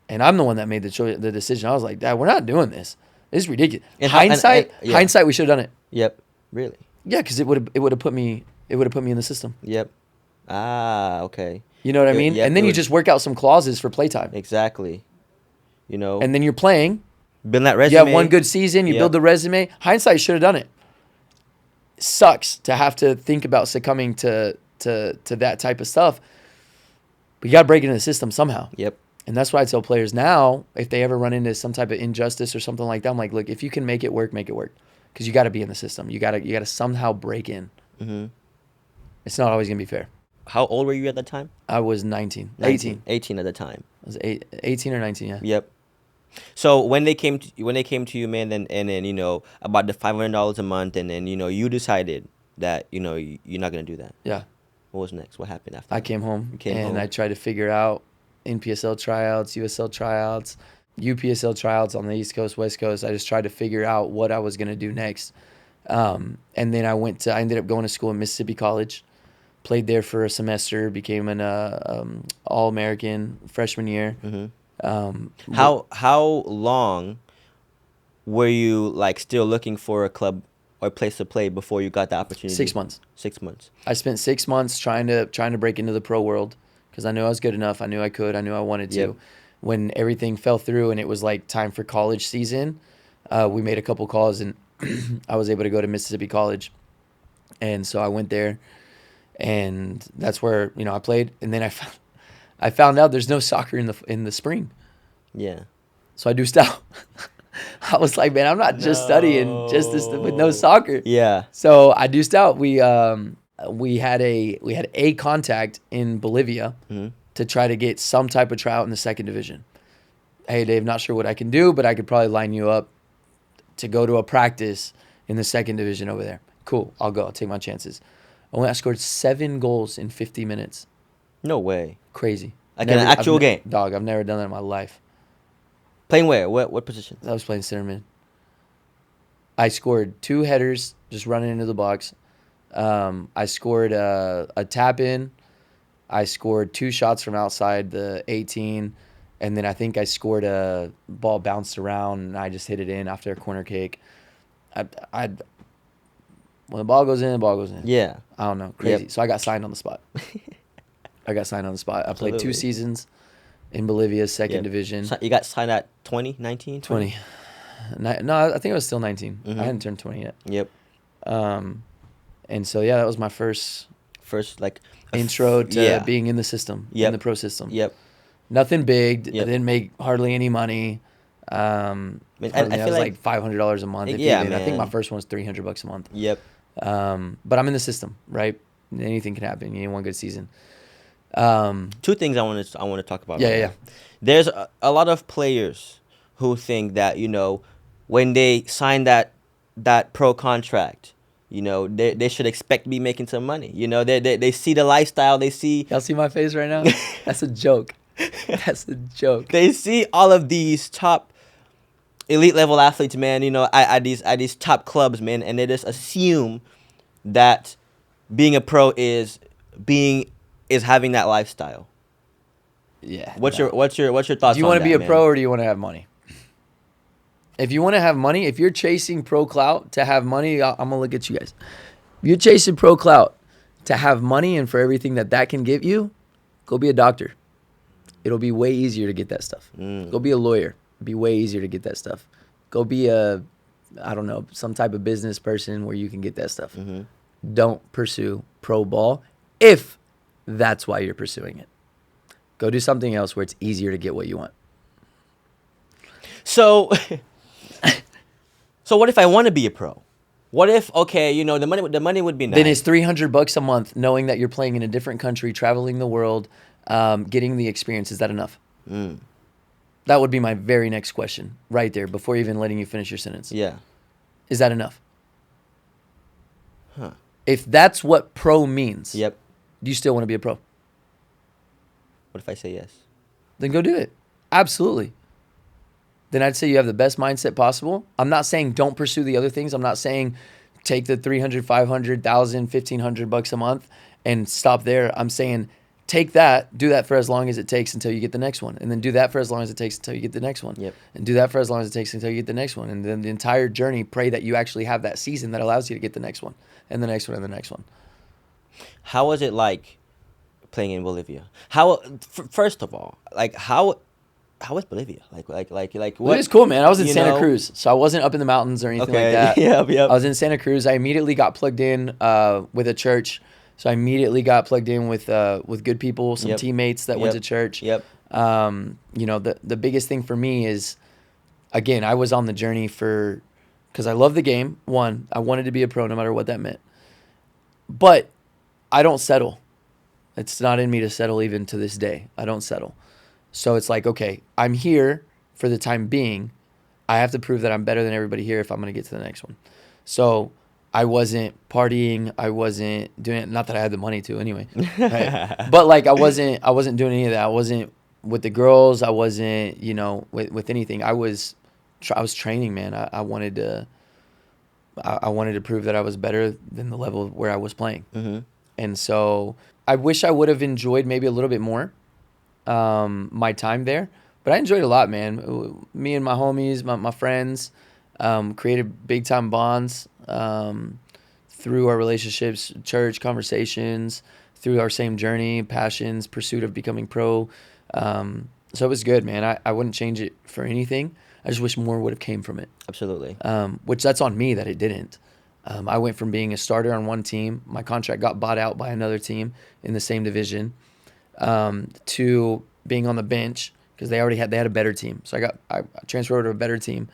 And I'm the one that made the decision. I was like, "Dad, we're not doing this. This is ridiculous." In hindsight, we should have done it. Yep. Really? Yeah, because it would have put me in the system. Yep. Ah, okay. You know what I mean? Yep, and then you just work out some clauses for playtime. Exactly. And then you're playing. Build that resume. You have one good season. You build the resume. Hindsight should have done it. Sucks to have to think about succumbing to that type of stuff. But you got to break into the system somehow. Yep. And that's why I tell players now, if they ever run into some type of injustice or something like that, I'm like, look, if you can make it work, make it work. Because you got to be in the system. You got to somehow break in. Mm-hmm. It's not always going to be fair. How old were you at that time? I was 19. 18. 18 at the time. I was 18 or 19, yeah. Yep. So when they came to you, man, and then about the $500 a month, and then you decided that you're not gonna do that. Yeah. What was next? What happened after I that? came home You came and home. I tried to figure out NPSL tryouts, USL tryouts, UPSL tryouts on the East Coast, West Coast. I just tried to figure out what I was going to do next. And then I ended up going to school at Mississippi College, played there for a semester, became an All-American freshman year. How long were you like still looking for a club or place to play before you got the opportunity? 6 months. 6 months. I spent 6 months trying to break into the pro world because I knew I was good enough. I knew I could. I knew I wanted to. Yep. When everything fell through and it was like time for college season, we made a couple calls and I was able to go to Mississippi College. And so I went there, and that's where I played. And then I found out there's no soccer in the spring, Yeah. so I deuced out. I was like, man, I'm not just studying just this with no soccer. Yeah. So I deuced out. We had a contact in Bolivia to try to get some type of tryout in the second division. Hey, Dave, not sure what I can do, but I could probably line you up to go to a practice in the second division over there. Cool, I'll go. I'll take my chances. I scored 7 goals in 50 minutes. No way. Crazy. Like in an actual game? Dog, I've never done that in my life. Playing where? What position? I was playing center mid. I scored 2 headers just running into the box. I scored a tap in. I scored 2 shots from outside the 18. And then I think I scored a ball bounced around and I just hit it in after a corner kick. When the ball goes in, the ball goes in. Yeah. I don't know. Crazy. Yep. So I got signed on the spot. I played 2 Absolutely. seasons in Bolivia's second Yep. division. So you got signed at 20, 19? 20. No, I think I was still 19. Mhm. I hadn't turned 20 yet. Yep. And so, yeah, that was my first First, like, intro to yeah. being in the system, Yep. in the pro system. Yep. Nothing big. Yep. I didn't make hardly any money. I I feel was like- like $500 a month. If Yeah, even. I think my man. first one was $300 a month. Yep. But I'm in the system, right? Anything can happen. You need one good season. 2 things I want to talk about. Yeah, right yeah, now. There's a lot of players who think that, when they sign that pro contract, they should expect to be making some money. They see the lifestyle, they see Y'all see my face right now? That's a joke. That's a joke. they see all of these top elite level athletes, man, at these top clubs, man, and they just assume that being a pro is having that lifestyle. Yeah. What's no. your thoughts? Do you want want to be a pro or do you want to have money? If you want to have money, if you're chasing pro clout to have money, I'm going to look at you guys. If you're chasing pro clout to have money and for everything that can give you, go be a doctor. It'll be way easier to get that stuff. Go be a lawyer. It'll be way easier to get that stuff. Go be some type of business person where you can get that stuff. Don't pursue pro ball if that's why you're pursuing it. Go do something else where it's easier to get what you want. So, what if I want to be a pro? What if the money would be nice. Then it's $300 a month, knowing that you're playing in a different country, traveling the world, getting the experience. Is that enough? That would be my very next question, right there, before even letting you finish your sentence. Yeah. Is that enough? Huh. If that's what pro means, Yep. do you still want to be a pro? What if I say yes? Then go do it. Absolutely. Then I'd say you have the best mindset possible. I'm not saying don't pursue the other things. I'm not saying take the $300, $500, $1,000, $1,500 a month and stop there. I'm saying take that, do that for as long as it takes until you get the next one. And then do that for as long as it takes until you get the next one. Yep. And do that for as long as it takes until you get the next one. And then the entire journey, pray that you actually have that season that allows you to get the next one and the next one and the next one. How was it like playing in Bolivia? First of all, like how was Bolivia? Like what? It was cool, man. I was in you Santa know? Cruz, so I wasn't up in the mountains or anything Okay. like that. Yep. I was in Santa Cruz. I immediately got plugged in with a church. So I immediately got plugged in with good people, some Yep. teammates that went to church. Yep. The biggest thing for me is, again, I was on the journey because I love the game. One, I wanted to be a pro no matter what that meant. But I don't settle. It's not in me to settle even to this day. I don't settle. So it's like, okay, I'm here for the time being. I have to prove that I'm better than everybody here if I'm going to get to the next one. So I wasn't partying. I wasn't doing it. Not that I had the money to anyway. Right? But like I wasn't doing any of that. I wasn't with the girls. I wasn't, with anything. I was training, man. I wanted to. I wanted to prove that I was better than the level where I was playing. Mm-hmm. And so I wish I would have enjoyed maybe a little bit more my time there. But I enjoyed it a lot, man. Me and my homies, my friends, created big time bonds through our relationships, church conversations, through our same journey, passions, pursuit of becoming pro. So it was good, man. I wouldn't change it for anything. I just wish more would have came from it. Absolutely. Which that's on me that it didn't. I went from being a starter on one team, my contract got bought out by another team in the same division, to being on the bench because they had a better team. So I transferred to a better team.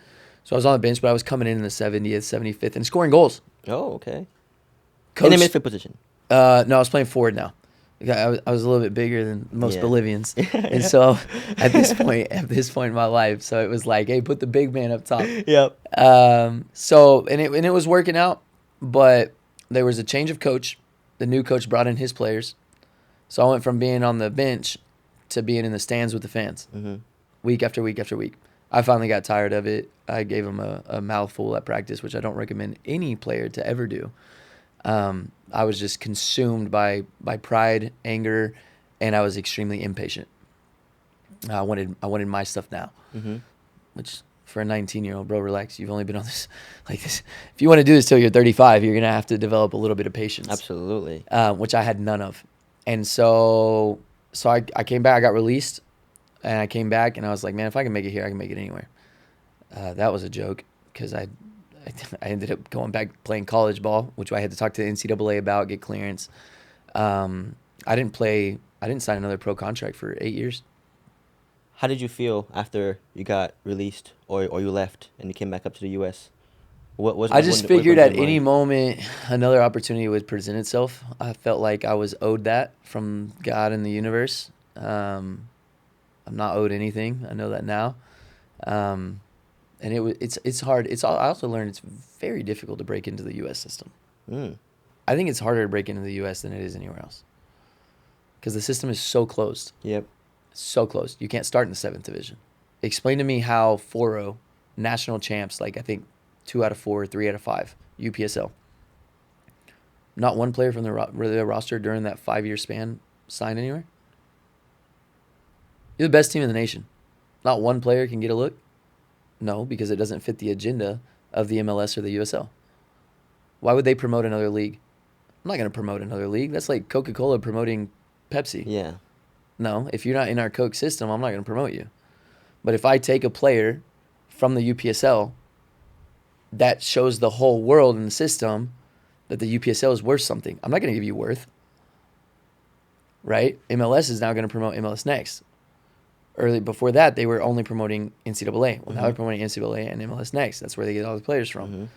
So I was on the bench, but I was coming in the 70th, 75th, and scoring goals. Oh, okay. Coach, In the midfield position. No, I was playing forward now. I was a little bit bigger than most Bolivians, and so at this point in my life, so it was like, hey, put the big man up top. Yep. So it was working out, but there was a change of coach. The new coach brought in his players, so I went from being on the bench to being in the stands with the fans, week after week after week. I finally got tired of it. I gave him a mouthful at practice, which I don't recommend any player to ever do. I was just consumed by pride, anger, and I was extremely impatient. I wanted my stuff now, which for a 19-year-old, bro, relax. You've only been on this like this. If you want to do this till you're 35, you're gonna have to develop a little bit of patience. Absolutely. Which I had none of, and so I came back. I got released, and I came back, and I was like, man, if I can make it here, I can make it anywhere. That was a joke because I ended up going back playing college ball, which I had to talk to the NCAA about, get clearance. I didn't sign another pro contract for 8 years. How did you feel after you got released or you left and you came back up to the U.S.? I just figured at any moment another opportunity would present itself. I felt like I was owed that from God and the universe. I'm not owed anything. I know that now. And it's hard. I also learned it's very difficult to break into the U.S. system. I think it's harder to break into the U.S. than it is anywhere else because the system is so closed. Yep. So closed. You can't start in the 7th division. Explain to me how 4-0 national champs, like I think 2 out of 4, 3 out of 5, UPSL. Not one player from the roster during that 5-year span signed anywhere. You're the best team in the nation. Not one player can get a look. No, because it doesn't fit the agenda of the MLS or the USL. Why would they promote another league? I'm not going to promote another league. That's like Coca-Cola promoting Pepsi. Yeah. No, if you're not in our Coke system, I'm not going to promote you. But if I take a player from the UPSL, that shows the whole world in the system that the UPSL is worth something. I'm not going to give you worth. Right? MLS is now going to promote MLS Next. Before that, they were only promoting NCAA. Well, now they're promoting NCAA and MLS Next. That's where they get all the players from.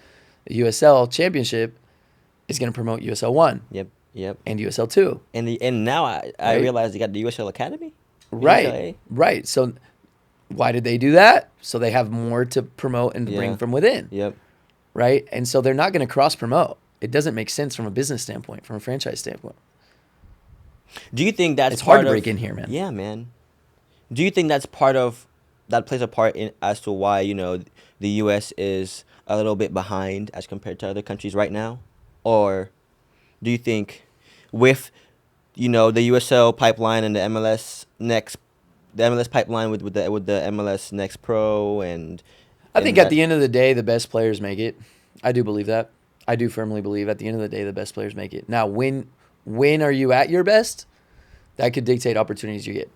The USL Championship is going to promote USL 1. Yep. And USL 2. And now I realize you got the USL Academy. Right. Right. So why did they do that? So they have more to promote and bring from within. Yep. Right? And so they're not going to cross promote. It doesn't make sense from a business standpoint, from a franchise standpoint. Do you think that's it's hard to break in here, man? Yeah, man. Do you think that plays a part in as to why, the U.S. is a little bit behind as compared to other countries right now? Or do you think with, the USL pipeline and the MLS pipeline with the MLS Next Pro I think at the end of the day, the best players make it. I do believe that. I do firmly believe at the end of the day, the best players make it. Now, when are you at your best? That could dictate opportunities you get.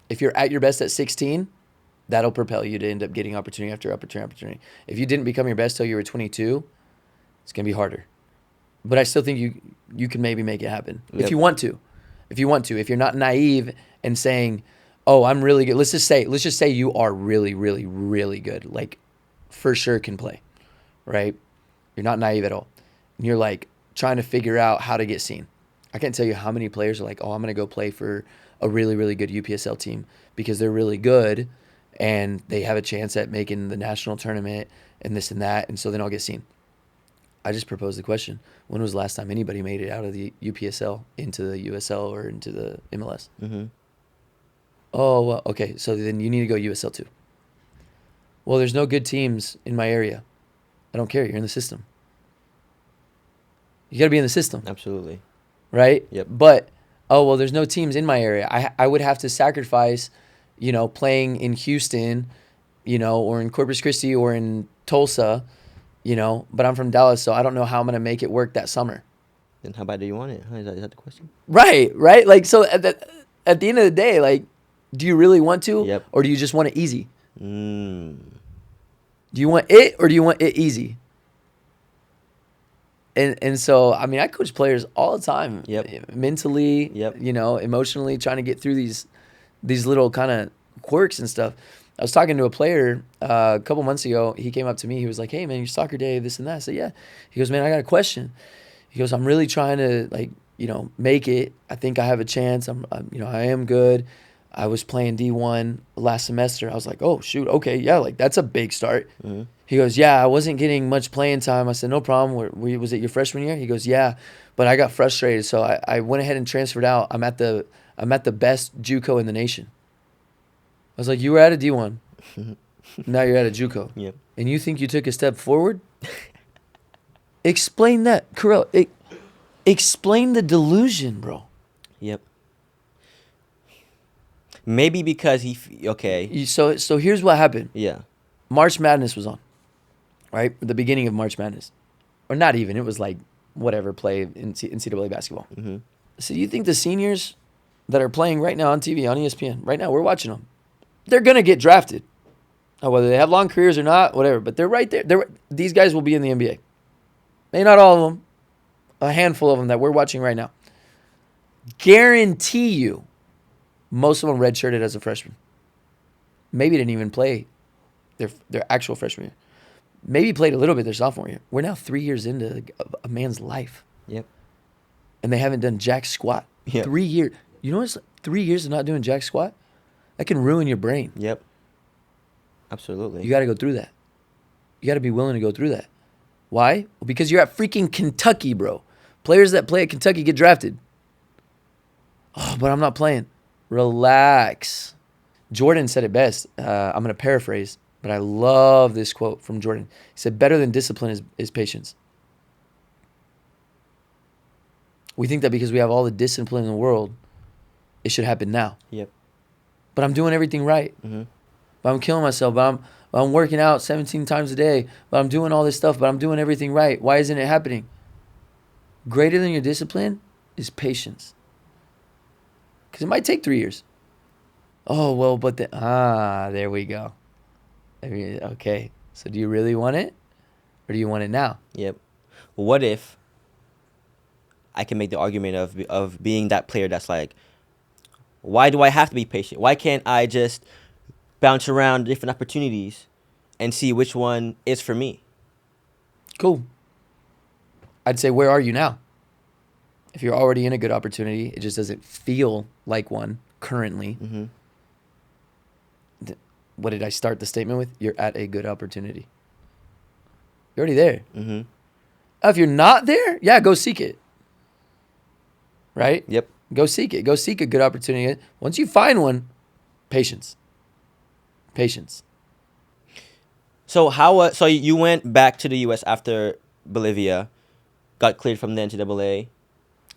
If you're at your best at 16, that'll propel you to end up getting opportunity after opportunity. If you didn't become your best till you were 22, it's going to be harder. But I still think you can maybe make it happen. Yep. If you want to. If you're not naive and saying, oh, I'm really good. Let's just say you are really, really, really good. Like, for sure can play, right? You're not naive at all. And you're like trying to figure out how to get seen. I can't tell you how many players are like, oh, I'm going to go play for a really, really good UPSL team because they're really good and they have a chance at making the national tournament and this and that, and so then I'll get seen. I just proposed the question. When was the last time anybody made it out of the UPSL into the USL or into the MLS? Mm-hmm. Oh, well, okay. So then you need to go USL too. Well, there's no good teams in my area. I don't care. You're in the system. You got to be in the system, Absolutely. right? Yep. But, oh, well, there's no teams in my area. I would have to sacrifice, playing in Houston, or in Corpus Christi or in Tulsa, but I'm from Dallas, so I don't know how I'm going to make it work that summer. Then how bad do you want it? Is that the question? Right. Like, so at the end of the day, like, do you really want to? Yep. Or do you just want it easy? Mm. Do you want it or do you want it easy? And so, I mean, I coach players all the time. Yep. Mentally, Yep. emotionally, trying to get through these little kind of quirks and stuff. I was talking to a player a couple months ago. He came up to me. He was like, "Hey, man, your soccer day, this and that." I said, "Yeah." He goes, "Man, I got a question." He goes, "I'm really trying to, like, make it. I think I have a chance. I am good. I was playing D1 last semester." I was like, "Oh, shoot. Okay. Yeah. Like, that's a big start." Mm-hmm. He goes, "Yeah, I wasn't getting much playing time." I said, "No problem. Was it your freshman year?" He goes, "Yeah, but I got frustrated. So I went ahead and transferred out. I'm at the best JUCO in the nation." I was like, "You were at a D1. Now you're at a JUCO. Yep. And you think you took a step forward?" Explain that, Carell. Explain the delusion, bro. Yep. Maybe because okay. So here's what happened. Yeah. March Madness was on, right? The beginning of March Madness. Or not even. It was like, whatever, play in NCAA basketball. Mm-hmm. So you think the seniors that are playing right now on TV, on ESPN, right now, we're watching them, they're going to get drafted. Now, whether they have long careers or not, whatever. But they're right there. These guys will be in the NBA. Maybe not all of them. A handful of them that we're watching right now. Guarantee you, most of them redshirted as a freshman. Maybe didn't even play their actual freshman year. Maybe played a little bit their sophomore year. We're now 3 years into a man's life. Yep. And they haven't done jack squat. Yep. 3 years. You know what's 3 years of not doing jack squat? That can ruin your brain. Yep. Absolutely. You got to go through that. You got to be willing to go through that. Why? Well, because you're at freaking Kentucky, bro. Players that play at Kentucky get drafted. Oh, but I'm not playing. Relax. Jordan said it best. I'm going to paraphrase, but I love this quote from Jordan. He said, "Better than discipline is patience." We think that because we have all the discipline in the world, it should happen now. Yep. But I'm doing everything right. Mm-hmm. But I'm killing myself. But I'm working out 17 times a day. But I'm doing all this stuff. But I'm doing everything right. Why isn't it happening? Greater than your discipline is patience. Because it might take 3 years. Oh, well, but there we go. Okay. So do you really want it? Or do you want it now? Yep. What if I can make the argument of being that player that's like, why do I have to be patient? Why can't I just bounce around different opportunities and see which one is for me? Cool. I'd say, where are you now? If you're already in a good opportunity, it just doesn't feel like one currently. Mm-hmm. What did I start the statement with? You're at a good opportunity. You're already there. Mm-hmm. If you're not there, yeah, go seek it. Right? Yep. Go seek it. Go seek a good opportunity. Once you find one, patience. Patience. So how? So you went back to the U.S. after Bolivia, got cleared from the NCAA.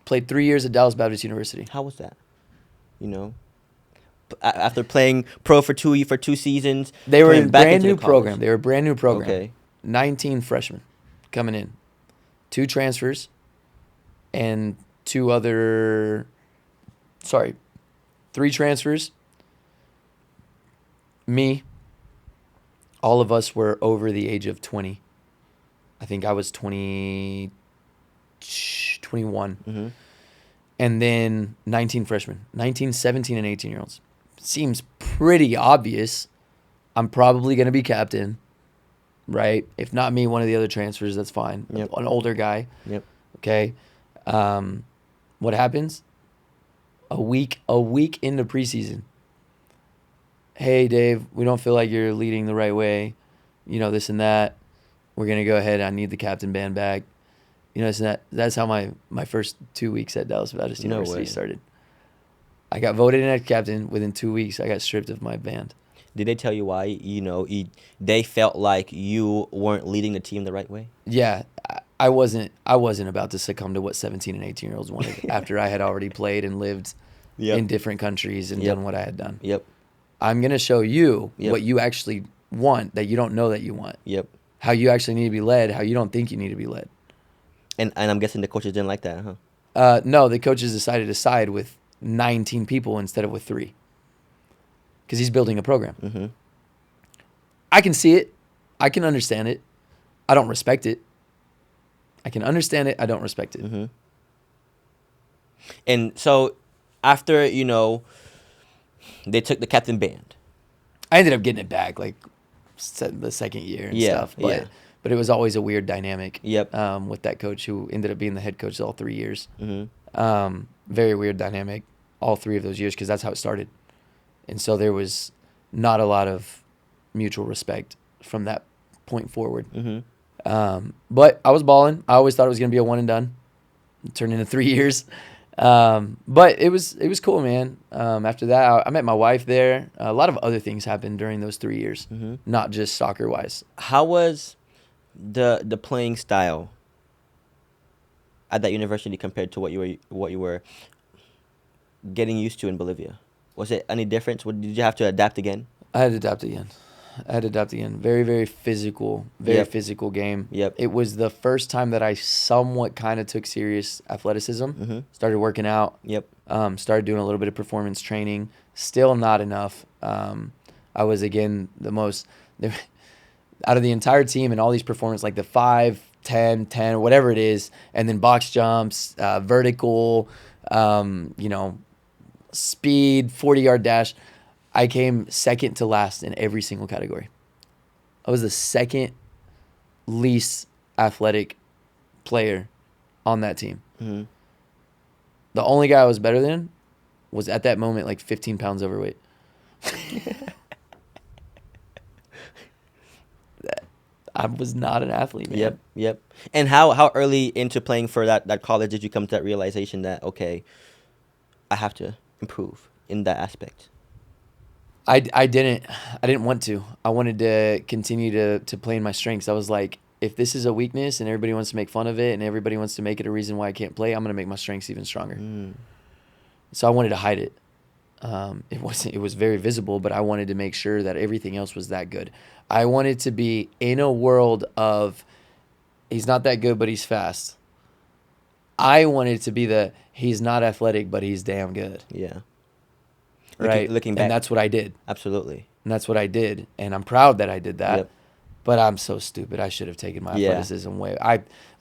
Played 3 years at Dallas Baptist University. How was that? After playing pro for two seasons, they were a coming back brand into new the program. college. They were a brand new program. Okay. 19 freshmen coming in, 2 transfers, and 3 transfers. Me. All of us were over the age of 20. I think I was 21. Mm-hmm. And then 19 freshmen, 19, 17, and 18-year-olds. Seems pretty obvious. I'm probably going to be captain, right? If not me, one of the other transfers, that's fine. Yep. An older guy. Yep. Okay. What happens? A week into preseason. Hey, Dave, we don't feel like you're leading the right way. This and that. We're going to go ahead. I need the captain band back. You know, so that's how my first 2 weeks at Dallas Baptist No University way. started. I got voted in as captain. Within 2 weeks, I got stripped of my band. Did they tell you why? They felt like you weren't leading the team the right way. Yeah, I wasn't about to succumb to what 17 and 18-year-olds wanted after I had already played and lived in different countries and Yep. done what I had done. Yep. I'm going to show you Yep. what you actually want that you don't know that you want. Yep. How you actually need to be led, how you don't think you need to be led. And I'm guessing the coaches didn't like that, huh? No, the coaches decided to side with 19 people instead of with 3. Because he's building a program. Mm-hmm. I can see it. I can understand it. I don't respect it. I can understand it. I don't respect it. Mm-hmm. And so after, they took the captain band. I ended up getting it back like the second year and stuff. But it was always a weird dynamic. Yep. With that coach who ended up being the head coach all 3 years. Mm-hmm. Very weird dynamic all 3 of those years because that's how it started. And so there was not a lot of mutual respect from that point forward. Mm-hmm. But I was balling. I always thought it was going to be a one and done. It turned into 3 years. But it was cool, man. After that, I met my wife there. A lot of other things happened during those 3 years, not just soccer-wise. How was the playing style at that university compared to what you were getting used to in Bolivia? Was it any difference? Did you have to adapt again? I had to adapt again. Very, very physical, physical game. Yep. It was the first time that I somewhat kind of took serious athleticism. Started working out. Yep. Started doing a little bit of performance training. Still not enough. I was, again, the most... out of the entire team and all these performances, like the 5, 10, 10, whatever it is, and then box jumps, vertical, speed, 40-yard dash, I came second to last in every single category. I was the second least athletic player on that team. Mm-hmm. The only guy I was better than was at that moment like 15 pounds overweight. I was not an athlete, man. Yep. And how early into playing for that college did you come to that realization that, okay, I have to improve in that aspect? I didn't want to. I wanted to continue to play in my strengths. I was like, if this is a weakness and everybody wants to make fun of it and everybody wants to make it a reason why I can't play, I'm going to make my strengths even stronger. So I wanted to hide it. It was very visible, but I wanted to make sure that everything else was that good. I wanted to be in a world of he's not that good, but he's fast. I wanted to be he's not athletic, but he's damn good. Yeah. Right? Looking back. And that's what I did. Absolutely. And that's what I did. And I'm proud that I did that. Yep. But I'm so stupid. I should have taken my athleticism way.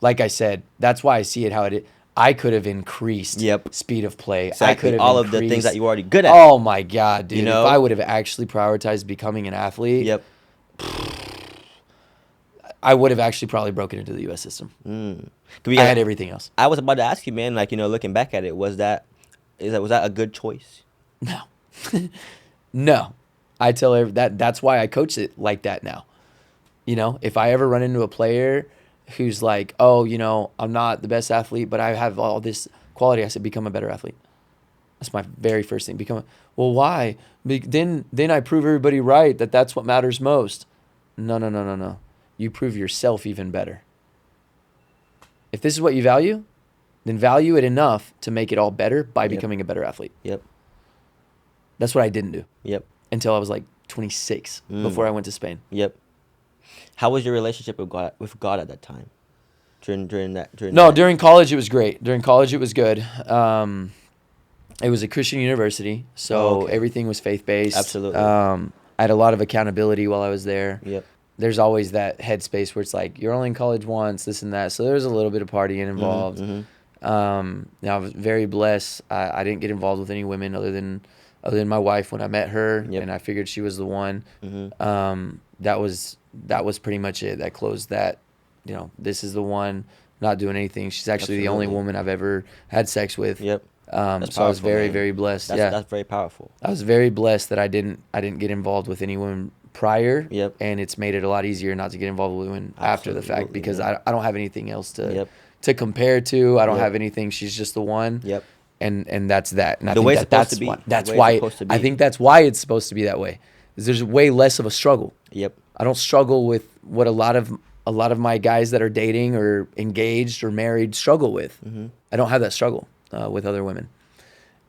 Like I said, that's why I see it how it is. I could have increased speed of play. Exactly. I could have all increased, of the things that you were already good at. Oh my God, dude. You know? If I would have actually prioritized becoming an athlete, I would have actually probably broken into the U.S. system. I had everything else. I was about to ask you, man, looking back at it, was that a good choice? No. No. I tell that's why I coach it like that now. If I ever run into a player who's like, oh, I'm not the best athlete, but I have all this quality, I said, become a better athlete. That's my very first thing. Well, why? Then I prove everybody right that that's what matters most. No. You prove yourself even better. If this is what you value, then value it enough to make it all better by becoming a better athlete. Yep. That's what I didn't do. Yep. Until I was like 26 before I went to Spain. Yep. How was your relationship with God at that time? During college it was great. During college it was good. It was a Christian university, so everything was faith-based. Absolutely. I had a lot of accountability while I was there. Yep. There's always that headspace where it's like, you're only in college once, this and that. So there was a little bit of partying involved. I was very blessed. I didn't get involved with any women other than my wife when I met her, and I figured she was the one. That was pretty much it. That closed that. This is the one. Not doing anything. She's actually the only woman I've ever had sex with. Yep. So I was very, very blessed. That's very powerful. I was very blessed that I didn't get involved with any women prior, Yep. and it's made it a lot easier not to get involved with women after the fact, Absolutely, because man. I don't have anything else to Yep. to compare to. I don't Yep. have anything. She's just the one. Yep. And that's that. And I The think way it's supposed to that's be. why The that's way it's why supposed to I be. think that's why it's supposed to be that way. Is there's way less of a struggle. Yep. I don't struggle with what a lot of my guys that are dating or engaged or married struggle with. Mm-hmm. I don't have that struggle with other women.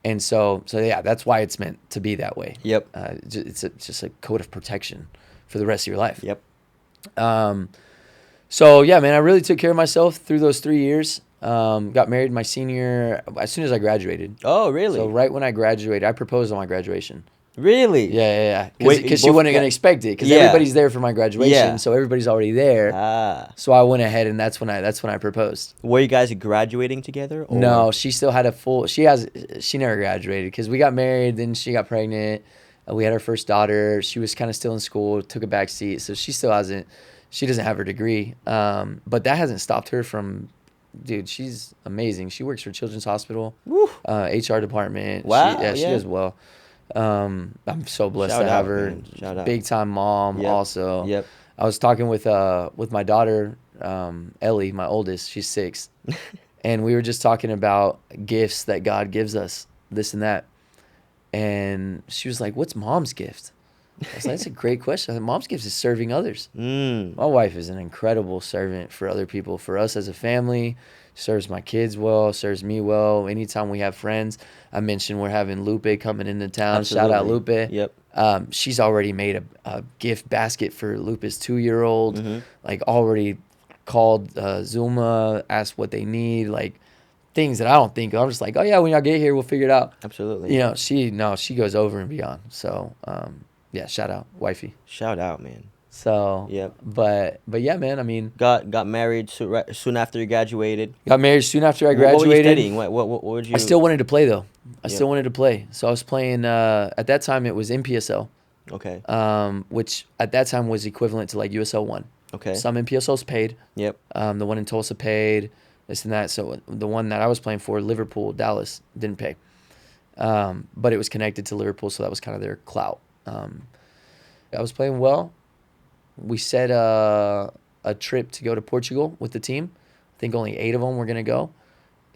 And so yeah, that's why it's meant to be that way. Yep. It's just a code of protection for the rest of your life. Yep. So yeah, man, I really took care of myself through those 3 years. Got married my senior as soon as I graduated. Oh, really? So right when I graduated, I proposed on my graduation. Really? Yeah. Wait, Because you she both wasn't got- gonna expect it. Because Yeah. everybody's there for my graduation, Yeah. so everybody's already there. Ah. So I went ahead, and that's when I proposed. Were you guys graduating together? Or? No, she still had a full. She never graduated because we got married, then she got pregnant. We had our first daughter. She was kind of still in school, took a back seat, so she still hasn't. She doesn't have her degree, but that hasn't stopped her from. Dude, she's amazing. She works for Children's Hospital, Woo. HR department. Wow, She yeah. does well. I'm so blessed Shout to have out, her. man. Shout out. Big time mom. Yep. Also, Yep. I was talking with my daughter, Ellie, my oldest. She's 6, and we were just talking about gifts that God gives us, this and that. And she was like, "What's mom's gift?" I was like, "That's a great question." I said, "Mom's gift is serving others." Mm. My wife is an incredible servant for other people, for us as a family. Serves my kids well, serves me well. Anytime we have friends, I mentioned we're having Lupe coming into town. Shout out Lupe. Yep. She's already made a gift basket for Lupe's 2-year-old. Mm-hmm. Like already called Zuma, asked what they need, like things that I don't think of. I'm just like, oh yeah, when y'all get here, we'll figure it out. Absolutely. You know, she goes over and beyond. So yeah, shout out wifey. Shout out, man. So Yep. But yeah, man. I mean, Got married soon after you graduated. got married soon after I What were you graduated. studying? What would you? I still wanted to play though. I Yeah. still wanted to play. So I was playing. At that time, it was MPSL, Okay. which at that time was equivalent to like USL 1. Okay. Some MPSLs paid. Yep. The one in Tulsa paid. This and that. So the one that I was playing for, Liverpool, Dallas, didn't pay. But it was connected to Liverpool, so that was kind of their clout. I was playing well. We set a trip to go to Portugal with the team. I think only 8 of them were going to go.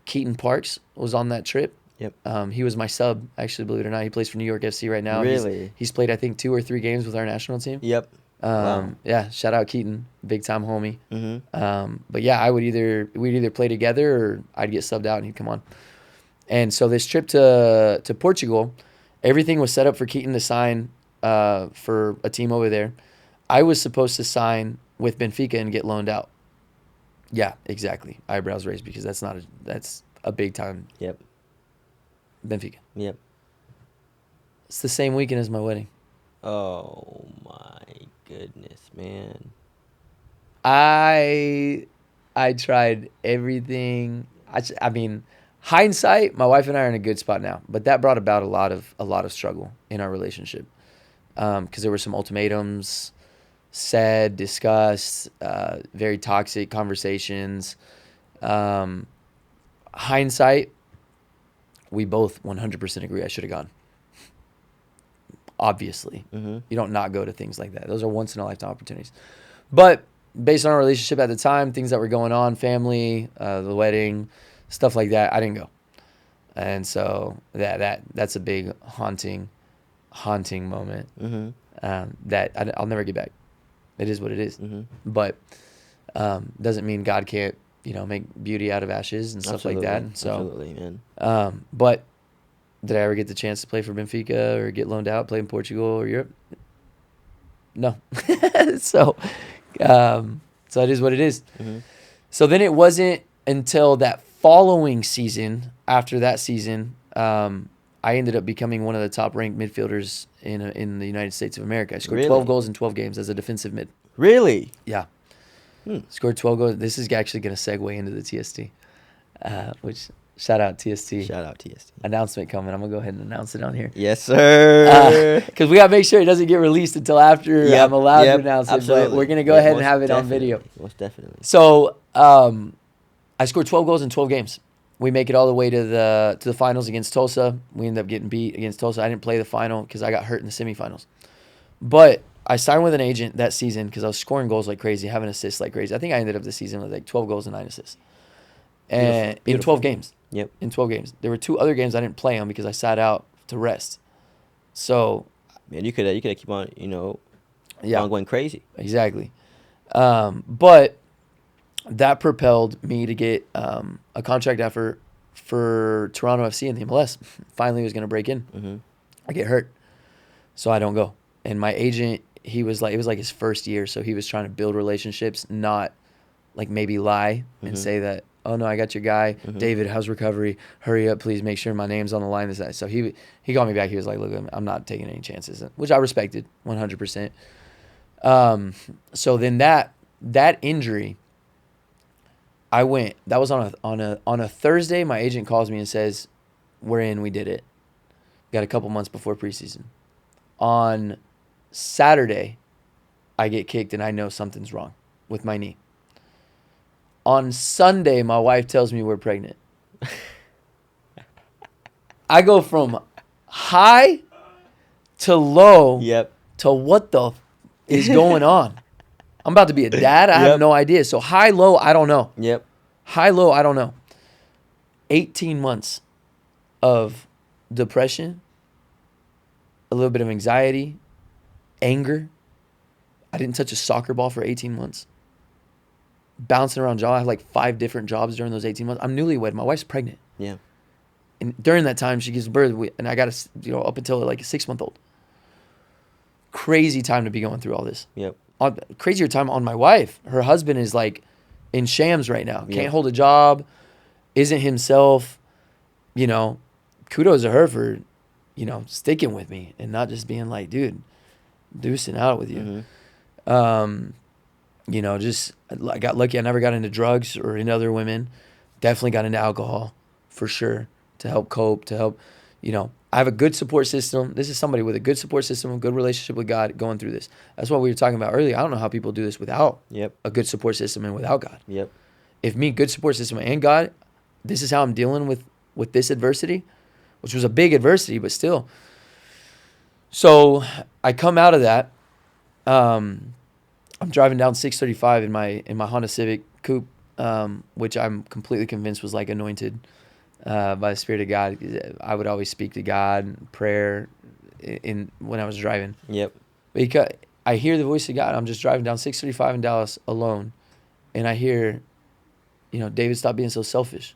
Keaton Parks was on that trip. Yep. He was my sub, actually, believe it or not. He plays for New York FC right now. Really? He's played, I think, 2 or 3 games with our national team. Yep. Wow. Yeah, shout out Keaton, big time homie. Mm-hmm. But yeah, we'd either play together or I'd get subbed out and he'd come on. And so this trip to Portugal, everything was set up for Keaton to sign for a team over there. I was supposed to sign with Benfica and get loaned out. Yeah, exactly. Eyebrows raised because that's a big time Yep. Benfica. Yep. It's the same weekend as my wedding. Oh my goodness, man. I tried everything. I mean, hindsight, my wife and I are in a good spot now, but that brought about a lot of struggle in our relationship because there were some ultimatums said, discussed, very toxic conversations. Hindsight, we both 100% agree I should have gone. Obviously. Mm-hmm. You don't not go to things like that. Those are once-in-a-lifetime opportunities. But based on our relationship at the time, things that were going on, family, the wedding, stuff like that, I didn't go. And so that's a big haunting moment that I'll never get back. It is what it is. Mm-hmm. But doesn't mean God can't, make beauty out of ashes and stuff like that. So, absolutely, man. but did I ever get the chance to play for Benfica or get loaned out, play in Portugal or Europe? No. So it is what it is. Mm-hmm. So then it wasn't until that following season, after that season, I ended up becoming one of the top-ranked midfielders in the United States of America. I scored Really? 12 goals in 12 games as a defensive mid. Really? Yeah. Hmm. Scored 12 goals. This is actually going to segue into the TST, which shout out TST. Shout out TST. Announcement coming. I'm going to go ahead and announce it on here. Yes, sir. Because we got to make sure it doesn't get released until after Yep, I'm allowed yep, to announce it. absolutely. But we're going to go Yeah, ahead and most have it on definitely, video. Most definitely. So I scored 12 goals in 12 games. We make it all the way to the finals against Tulsa. We end up getting beat against Tulsa. I didn't play the final because I got hurt in the semifinals. But I signed with an agent that season because I was scoring goals like crazy, having assists like crazy. I think I ended up the season with like 12 goals and 9 assists. And in 12 games. Yep. In 12 games. There were 2 other games I didn't play on because I sat out to rest. So, Man, you could keep on, yeah. on going crazy. Exactly. But that propelled me to get a contract offer for Toronto FC in the MLS. Finally was going to break in. Mm-hmm. I get hurt. So I don't go. And my agent, it was like his first year, so he was trying to build relationships, not like maybe lie and say that, oh no, I got your guy, David, how's recovery? Hurry up, please make sure my name's on the line. This that. So he called me back. He was like, look, I'm not taking any chances, which I respected 100%. So then that injury, I went. That was on a Thursday. My agent calls me and says, we're in. We did it. Got a couple months before preseason. On Saturday, I get kicked and I know something's wrong with my knee. On Sunday, my wife tells me we're pregnant. I go from high to low to what the is going on. I'm about to be a dad. I have no idea. So high, low, I don't know. Yep. High, low, I don't know. 18 months of depression, a little bit of anxiety, anger. I didn't touch a soccer ball for 18 months. Bouncing around job. I had like 5 different jobs during those 18 months. I'm newlywed. My wife's pregnant. Yeah. And during that time, she gives birth, and I got up until like a 6-month-old. Crazy time to be going through all this. Yep. Crazier time on my wife. Her husband is like in shams right now. Can't hold a job. Isn't himself. Kudos to her for, sticking with me and not just being like, dude, deucing out with you. I got lucky. I never got into drugs or into other women. Definitely got into alcohol for sure to help cope, I have a good support system. This is somebody with a good support system, a good relationship with God going through this. That's what we were talking about earlier. I don't know how people do this without a good support system and without God. Yep. If me, good support system and God, this is how I'm dealing with this adversity, which was a big adversity, but still. So I come out of that. I'm driving down 635 in my Honda Civic Coupe, which I'm completely convinced was like anointed by the Spirit of God. I would always speak to God, prayer, when I was driving. Yep. Because I hear the voice of God. I'm just driving down 635 in Dallas alone, and I hear, David, stop being so selfish.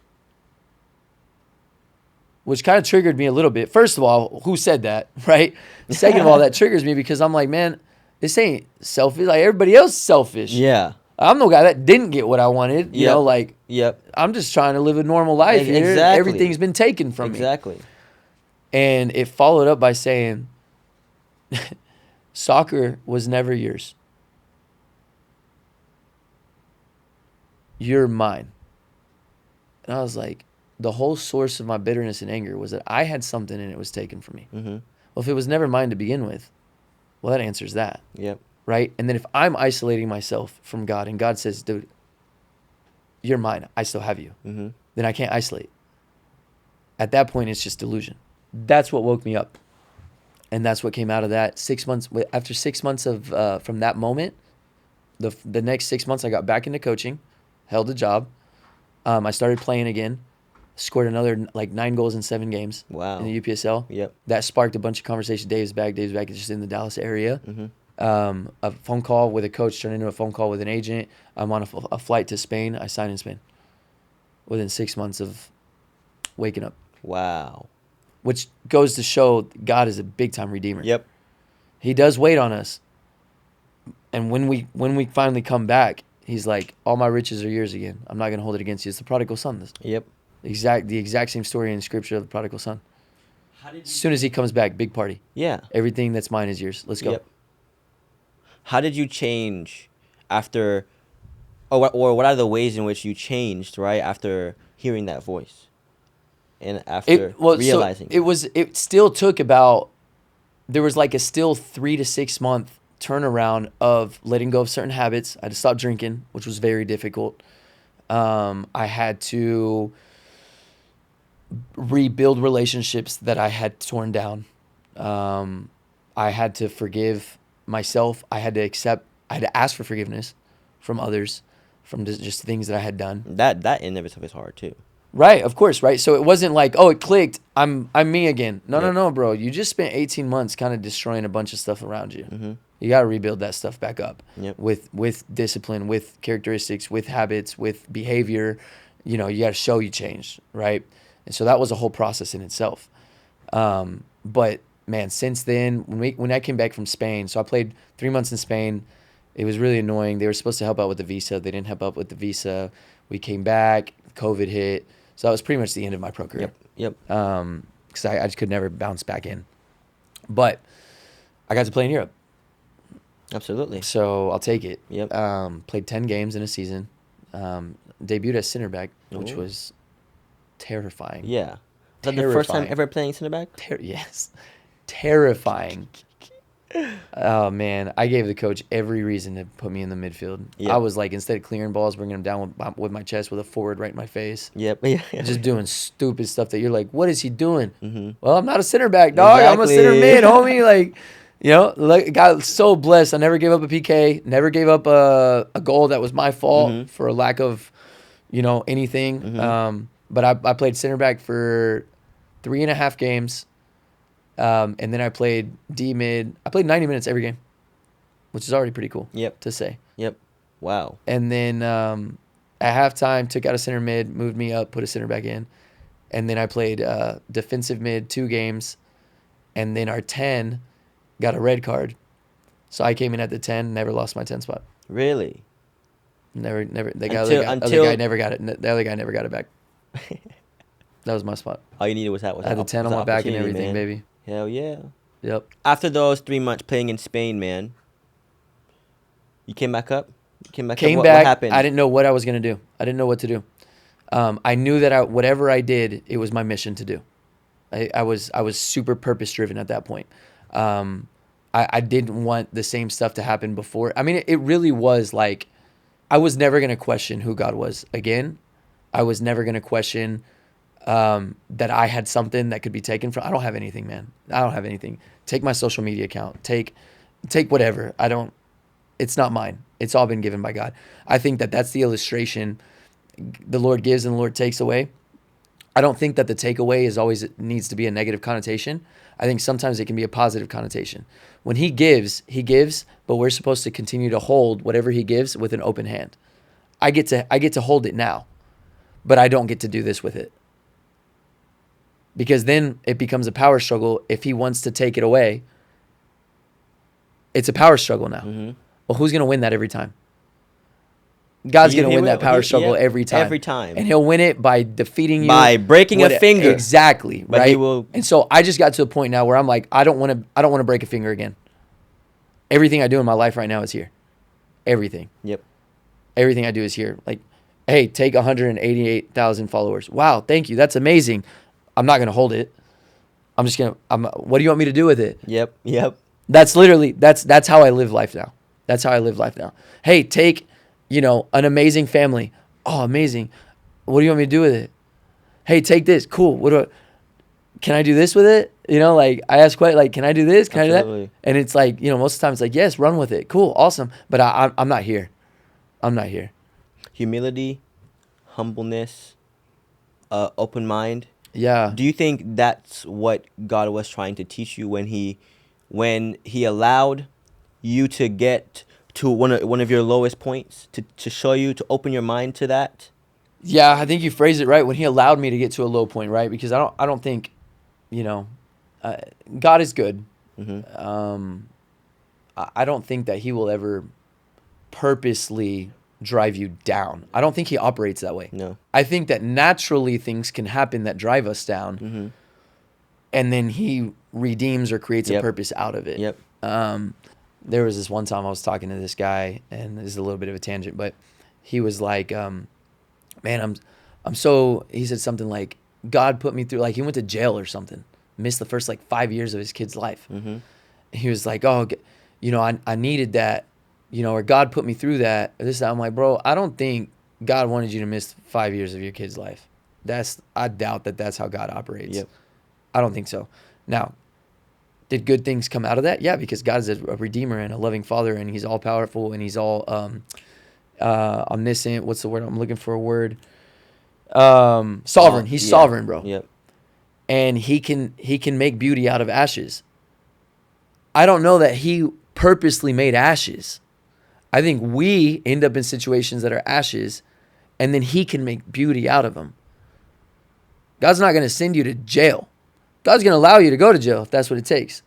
Which kind of triggered me a little bit. First of all, who said that, right? Second of all, that triggers me because I'm like, man, this ain't selfish. Like, everybody else is selfish. Yeah. I'm no guy that didn't get what I wanted. Yep. I'm just trying to live a normal life. Exactly. Everything's been taken from me. Exactly. And it followed up by saying, soccer was never yours. You're mine. And I was like, the whole source of my bitterness and anger was that I had something and it was taken from me. Mm-hmm. Well, if it was never mine to begin with, well, that answers that. Yep. Right? And then if I'm isolating myself from God and God says, dude, you're mine, I still have you, then I can't isolate. At that point, it's just delusion. That's what woke me up. And that's what came out of that. 6 months, after 6 months of from that moment, the next 6 months I got back into coaching, held a job. I started playing again, scored another like 9 goals in 7 games. Wow. In the UPSL. Yep. That sparked a bunch of conversation. Dave's back just in the Dallas area. A phone call with a coach turned into a phone call with an agent. I'm on a flight to Spain. I signed in Spain within 6 months of waking up. Wow. Which goes to show God is a big time redeemer. Yep. He does wait on us. And when we finally come back, he's like, all my riches are yours again. I'm not going to hold it against you. It's the prodigal son. Yep. The exact same story in Scripture of the prodigal son. As soon as he comes back, big party. Yeah. Everything that's mine is yours. Let's go. Yep. How did you change after, or what are the ways in which you changed, right, after hearing that voice and after realizing? It still took about, there was like a still 3 to 6 month turnaround of letting go of certain habits. I had to stop drinking, which was very difficult. I had to rebuild relationships that I had torn down. I had to forgive myself. I had to ask for forgiveness from others, from just things that I had done. That in of itself is hard too. Right, of course, right? So it wasn't like, oh, it clicked, I'm me again. No, Yep. no, bro. You just spent 18 months kind of destroying a bunch of stuff around you. Mm-hmm. You got to rebuild that stuff back up. Yep. With discipline, with characteristics, with habits, with behavior. You got to show you changed, right? And so that was a whole process in itself. But man, since then, when I came back from Spain, so I played 3 months in Spain. It was really annoying. They were supposed to help out with the visa. They didn't help out with the visa. We came back. COVID hit. So that was pretty much the end of my pro career. Yep. Because I just could never bounce back in. But I got to play in Europe. Absolutely. So I'll take it. Yep. Played 10 games in a season. Debuted as center back, which Ooh. was terrifying. Yeah. Was that the first time ever playing center back? Yes. Terrifying. Oh, man. I gave the coach every reason to put me in the midfield. Yep. I was like, instead of clearing balls, bringing them down with my chest with a forward right in my face. Yep. Yeah. Just doing stupid stuff that you're like, what is he doing? Mm-hmm. Well, I'm not a center back, dog. I'm a center mid, homie. Like, got so blessed. I never gave up a PK. Never gave up a goal that was my fault for a lack of, anything. Mm-hmm. But I played center back for 3.5 games. And then I played D mid. I played 90 minutes every game, which is already pretty cool. Yep. To say. Yep. Wow. And then at halftime, took out a center mid, moved me up, put a center back in. And then I played defensive mid 2 games. And then our 10 got a red card. So I came in at the 10, never lost my 10 spot. Really? Never. The Until- other guy never got it. The other guy never got it back. That was my spot. All you needed was that. I had the 10 on my back and everything, baby. Hell yeah. Yep. After those 3 months playing in Spain, man, you came back up? Came What back. happened? I didn't know what I was going to do. I didn't know what to do. I knew that whatever I did, it was my mission to do. I was super purpose driven at that point. I didn't want the same stuff to happen before. I mean, it really was like, I was never going to question who God was again. I was never going to question that I had something that could be taken from. I don't have anything, man. I don't have anything. Take my social media account. Take whatever. It's not mine. It's all been given by God. I think that that's the illustration. The Lord gives and the Lord takes away. I don't think that the takeaway is always, it needs to be a negative connotation. I think sometimes it can be a positive connotation. When he gives, but we're supposed to continue to hold whatever he gives with an open hand. I get to hold it now, but I don't get to do this with it. Because then it becomes a power struggle. If he wants to take it away, it's a power struggle now. Mm-hmm. Well, who's going to win that every time? God's going to win that power struggle every time. Every time. And he'll win it by defeating you. By breaking a finger. Exactly, But right? he will... And so I just got to a point now where I'm like, I don't want to break a finger again. Everything I do in my life right now is here. Everything. Yep. Everything I do is here. Like, hey, take 188,000 followers. Wow, thank you. That's amazing. I'm not going to hold it. I'm just going to, what do you want me to do with it? Yep. That's literally, that's how I live life now. That's how I live life now. Hey, take, an amazing family. Oh, amazing. What do you want me to do with it? Hey, take this. Cool. Can I do this with it? I ask quite like, can I do this? Can Absolutely. I do that? And it's like, most of the time it's like, yes, run with it. Cool. Awesome. But I'm not here. I'm not here. Humility, humbleness, open mind. Yeah. Do you think that's what God was trying to teach you when he allowed you to get to one of your lowest points, to show you, to open your mind to that? Yeah, I think you phrased it right. When he allowed me to get to a low point, right? Because I don't think, God is good. Mm-hmm. I don't think that he will ever purposely drive you down. I don't think he operates that way. No. I think that naturally things can happen that drive us down, Mm-hmm. and then he redeems or creates a Yep. purpose out of it. Yep. There was this one time I was talking to this guy, and this is a little bit of a tangent, but he was like, man, I'm so, he said something like, God put me through, like he went to jail or something, missed the first 5 years of his kid's life. Mm-hmm. He was like, oh, I needed that, or God put me through that. Or this, that. I'm like, bro, I don't think God wanted you to miss 5 years of your kid's life. I doubt that that's how God operates. Yep. I don't think so. Now, Did good things come out of that? Yeah, because God is a redeemer and a loving Father, and He's all powerful and He's all omniscient. What's the word I'm looking for? A word. Sovereign. He's sovereign, bro. Yep. And He can make beauty out of ashes. I don't know that He purposely made ashes. I think we end up in situations that are ashes, and then He can make beauty out of them. God's not going to send you to jail. God's going to allow you to go to jail if that's what it takes.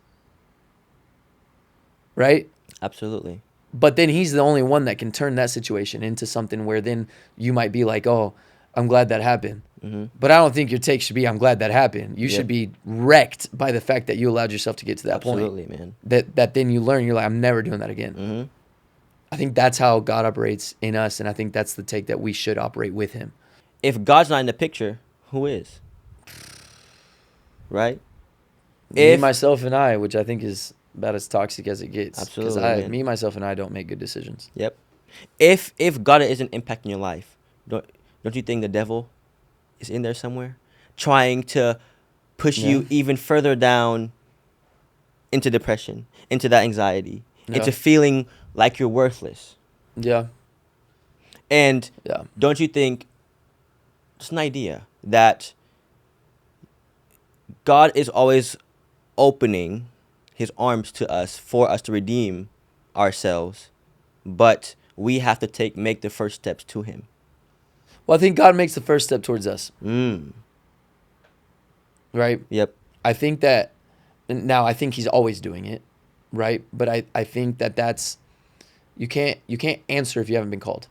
Right? Absolutely. But then He's the only one that can turn that situation into something where then you might be like, oh, I'm glad that happened. Mm-hmm. But I don't think your take should be, I'm glad that happened. You should be wrecked by the fact that you allowed yourself to get to that point. Absolutely, man. That then you learn, you're like, I'm never doing that again. Mm-hmm. I think that's how God operates in us, and I think that's the take that we should operate with Him. If God's not in the picture, who is? Right? Me, myself, and I, which I think is about as toxic as it gets. Absolutely, Because me, myself, and I don't make good decisions. Yep. If God isn't impacting your life, don't you think the devil is in there somewhere, trying to push you even further down into depression, into that anxiety, into feeling like you're worthless? Yeah. And don't you think, just an idea, that God is always opening His arms to us for us to redeem ourselves, but we have to make the first steps to Him? Well, I think God makes the first step towards us. Right? Yep. I think that, now I think He's always doing it, right? But I think that's, you can't answer if you haven't been called.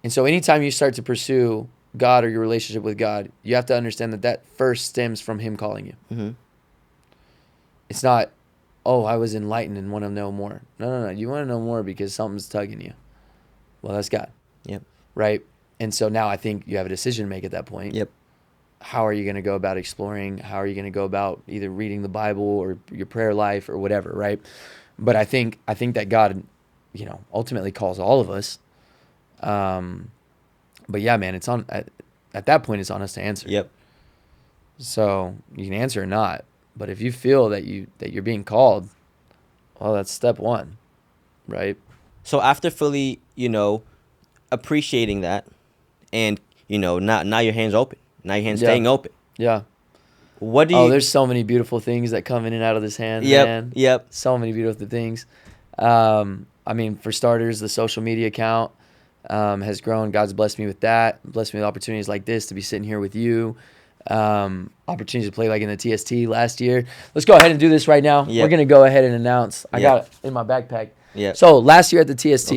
And so anytime you start to pursue God or your relationship with God, you have to understand that first stems from Him calling you. Mm-hmm. It's not, oh, I was enlightened and want to know more. No. You want to know more because something's tugging you. Well, that's God. Yep. Right? And so now I think you have a decision to make at that point. Yep. How are you going to go about exploring? How are you going to go about either reading the Bible or your prayer life or whatever, right? But I think that God, ultimately calls all of us. But yeah, man, it's at that point, it's on us to answer. Yep. So you can answer or not. But if you feel that you're being called, well, that's step one, right? So after fully, appreciating that, and now your hands open, now your hands staying open. Yeah. What do you? Oh, there's so many beautiful things that come in and out of this hand. Yep. Man. Yep. So many beautiful things. I mean, for starters, the social media account has grown. God's blessed me with that. Blessed me with opportunities like this to be sitting here with you. Opportunities to play like in the TST last year. Let's go ahead and do this right now. Yep. We're gonna go ahead and announce. I got it in my backpack. Yeah. So last year at the TST,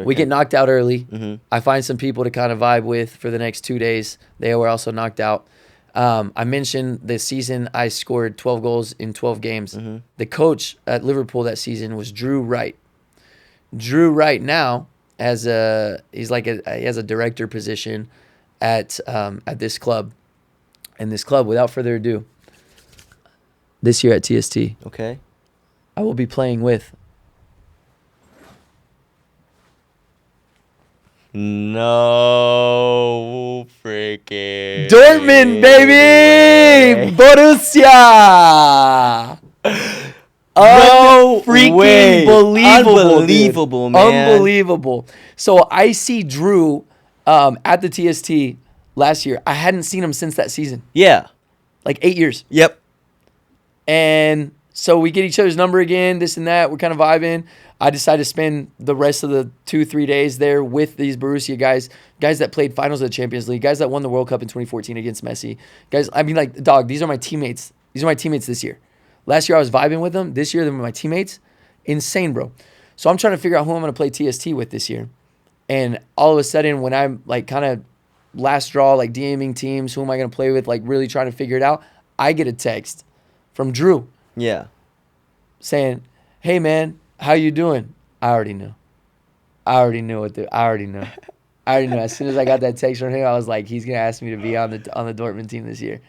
we get knocked out early. Mm-hmm. I find some people to kind of vibe with for the next 2 days. They were also knocked out. I mentioned the season I scored 12 goals in 12 games. Mm-hmm. The coach at Liverpool that season was Drew Wright. Drew Wright now he has a director position at this club. And this club, without further ado, this year at TST, Okay. I will be playing with No freaking Dortmund, baby! Borussia! No freaking way. believable, Unbelievable, dude. man. Unbelievable. So I see Drew at the TST last year. I hadn't seen him since that season. Yeah. Like 8 years. Yep. And so we get each other's number again, this and that. We're kind of vibing. I decided to spend the rest of the 2-3 days there with these Borussia guys that played finals of the Champions League, guys that won the World Cup in 2014 against Messi. Guys, I mean, like, dog, these are my teammates. These are my teammates this year. Last year I was vibing with them. This year they're my teammates. Insane, bro. So I'm trying to figure out who I'm going to play TST with this year. And all of a sudden, when I'm like kind of last draw, like DMing teams, who am I going to play with, like really trying to figure it out, I get a text from Drew. Yeah. Saying, hey, man, how you doing? I already knew. I already knew. As soon as I got that text from him, I was like, he's going to ask me to be on the Dortmund team this year.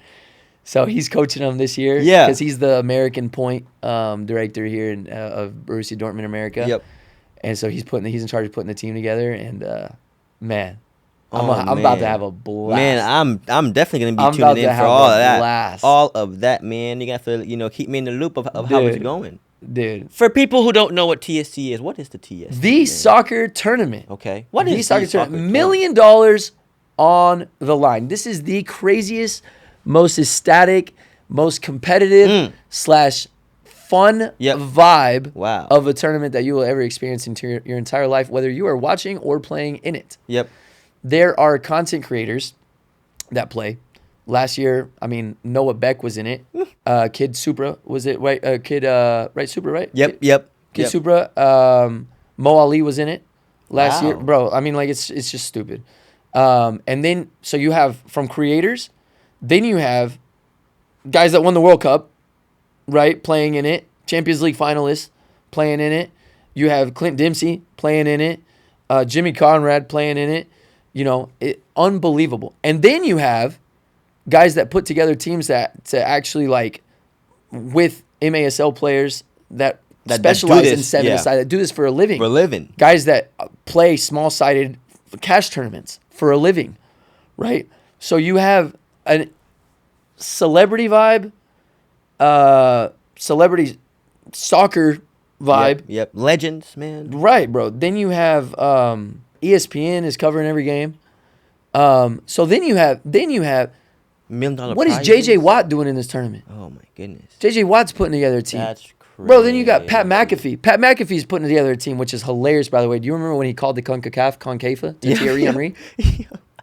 So he's coaching them this year. Yeah. Because he's the American point director here of Borussia Dortmund America. Yep. And so he's in charge of putting the team together. And, man, I'm about to have a blast. Man, I'm definitely gonna I'm be tuning about to in for have all a of that. blast. All of that, man. You got to keep me in the loop of how it's Dude. going. Dude. For people who don't know what TST is, what is the TST? The man? soccer tournament. Okay. What the is soccer the soccer tournament? tournament? $1 million on the line. This is the craziest, most ecstatic, most competitive / fun Yep. vibe Wow. of a tournament that you will ever experience in your entire life, whether you are watching or playing in it. Yep. There are content creators that play. Last year, I mean, Noah Beck was in it. Kid Supra was it right? Right Supra, right? Yep. Kid Supra. Mo Ali was in it last year, Wow. bro. I mean, like it's just stupid. And then so you have from creators, then you have guys that won the World Cup, right? Playing in it, Champions League finalists playing in it. You have Clint Dempsey playing in it, Jimmy Conrad playing in it. Unbelievable. And then you have guys that put together teams that to actually like with MASL players that specialize in seven-a-side, that do this for a living. For a living. Guys that play small-sided cash tournaments for a living, right? So you have a celebrity vibe, celebrity soccer vibe. Yep. Legends, man. Right, bro. Then you have ESPN is covering every game. So then you have $1 million what is prizes? JJ Watt doing in this tournament? Oh my goodness. JJ Watt's putting together a team. That's crazy. Bro, then you got Pat McAfee. Pat McAfee's putting together a team, which is hilarious, by the way. Do you remember when he called the CONCACAF Concafa to Thierry Henry?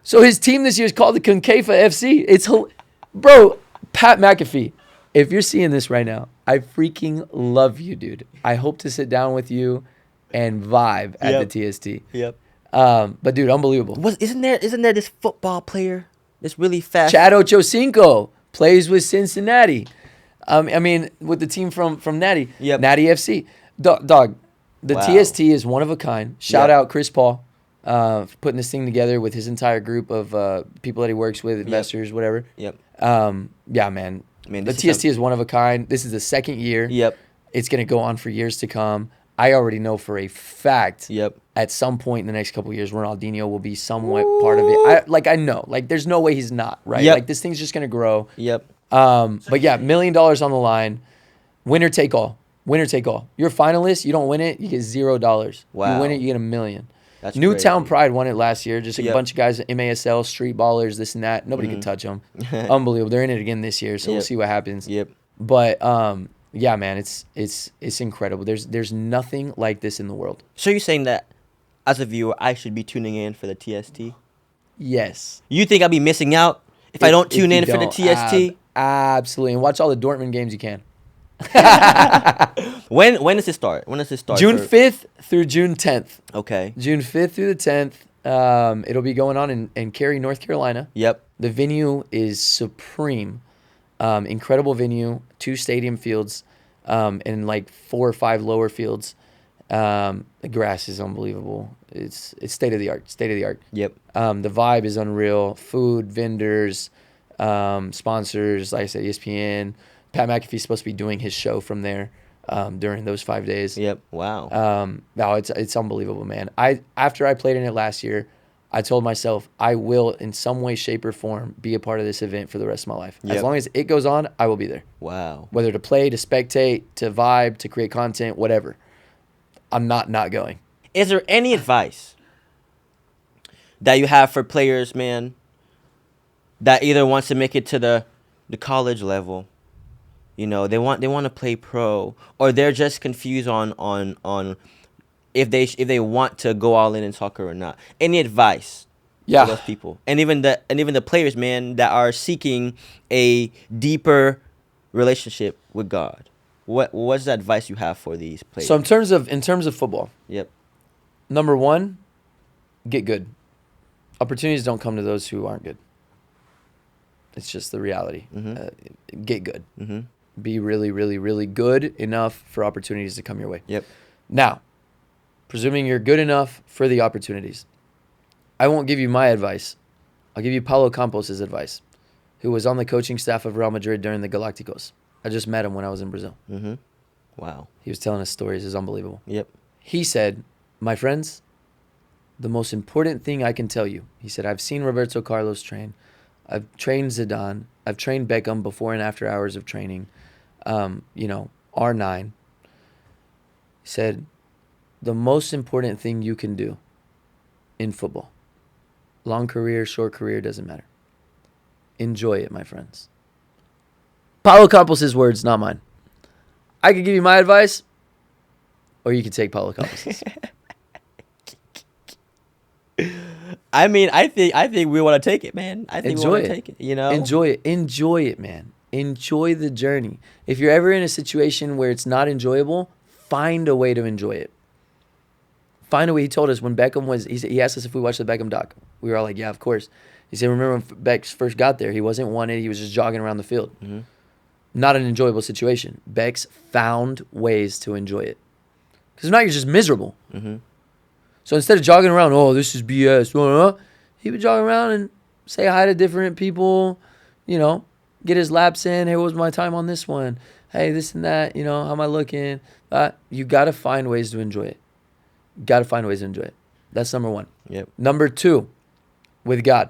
So his team this year is called the Concafa FC. Bro, Pat McAfee, if you're seeing this right now, I freaking love you, dude. I hope to sit down with you and vibe at the TST. Yep. But dude, unbelievable. Isn't there this football player that's really fast? Chad Ochocinco plays with Cincinnati. I mean, with the team from Natty. Yep. Natty FC. Dog, the Wow. TST is one of a kind. Shout out Chris Paul for putting this thing together with his entire group of people that he works with, investors, whatever. Yep. Yeah, man. The this TST is one of a kind. This is the second year. Yep. It's going to go on for years to come. I already know for a fact Yep. at some point in the next couple of years, Ronaldinho will be somewhat part of it. I know. Like, there's no way he's not, right? Yep. Like, this thing's just going to grow. Yep. But yeah, $1 million on the line. Winner take all. Winner take all. You're a finalist. You don't win it, you get $0. Wow. You win it, you get $1 million. That's Newtown crazy. Pride won it last year. Just a Yep. bunch of guys at MASL, street ballers, this and that. Nobody could touch them. Unbelievable. They're in it again this year, so we'll Yep. see what happens. Yep. But yeah, man, it's incredible. There's nothing like this in the world. So you're saying that as a viewer, I should be tuning in for the TST? Yes. You think I'll be missing out if I don't tune you in for the don't, TST? Absolutely. And watch all the Dortmund games you can. When does it start? June 5th through June 10th. Okay. June 5th through the 10th. It'll be going on in Cary, North Carolina. Yep. The venue is supreme. Incredible venue. 2 stadium fields and like 4 or 5 lower fields. The grass is unbelievable. It's state of the art. Yep. The vibe is unreal. Food, vendors, sponsors, like I said, ESPN. Pat McAfee's supposed to be doing his show from there during those 5 days. Yep. Wow. No, it's unbelievable, man. After I played in it last year, I told myself I will, in some way, shape, or form, be a part of this event for the rest of my life. Yep. As long as it goes on, I will be there. Wow. Whether to play, to spectate, to vibe, to create content, whatever. I'm not going. Is there any advice that you have for players, man, that either wants to make it to the college level, you know, they want to play pro, or they're just confused on if they want to go all in soccer or not? Any advice Yeah. for those people, and even the players, man, that are seeking a deeper relationship with God? What's the advice you have for these players? So in terms of football, Yep. number 1, get good. Opportunities don't come to those who aren't good. It's just the reality. Get good. Mm-hmm. Be really, really, really good enough for opportunities to come your way. Yep. Now, presuming you're good enough for the opportunities, I won't give you my advice. I'll give you Paulo Campos' advice, who was on the coaching staff of Real Madrid during the Galacticos. I just met him when I was in Brazil. Mm-hmm. Wow. He was telling us stories. It's unbelievable. Yep. He said, my friends, the most important thing I can tell you, he said, I've seen Roberto Carlos train. I've trained Zidane. I've trained Beckham before and after hours of training. R9. He said, the most important thing you can do in football, long career, short career, doesn't matter. Enjoy it, my friends. Paulo Campos' words, not mine. I could give you my advice, or you could take Paulo Campos'. I mean, I think we want to take it, man. I think we want to take it. You know, enjoy it, man. Enjoy the journey. If you're ever in a situation where it's not enjoyable, find a way to enjoy it. Find a way. He told us when Beckham was. He asked us if we watched the Beckham doc. We were all like, yeah, of course. He said, remember when Bex first got there? He wasn't wanted. He was just jogging around the field. Mm-hmm. Not an enjoyable situation. Bex found ways to enjoy it. Because if not, you're just miserable. Mm-hmm. So instead of jogging around, oh, this is BS, he would jog around and say hi to different people, get his laps in. Hey, what was my time on this one? Hey, this and that, how am I looking? You got to find ways to enjoy it. That's number one. Yep. Number two, with God.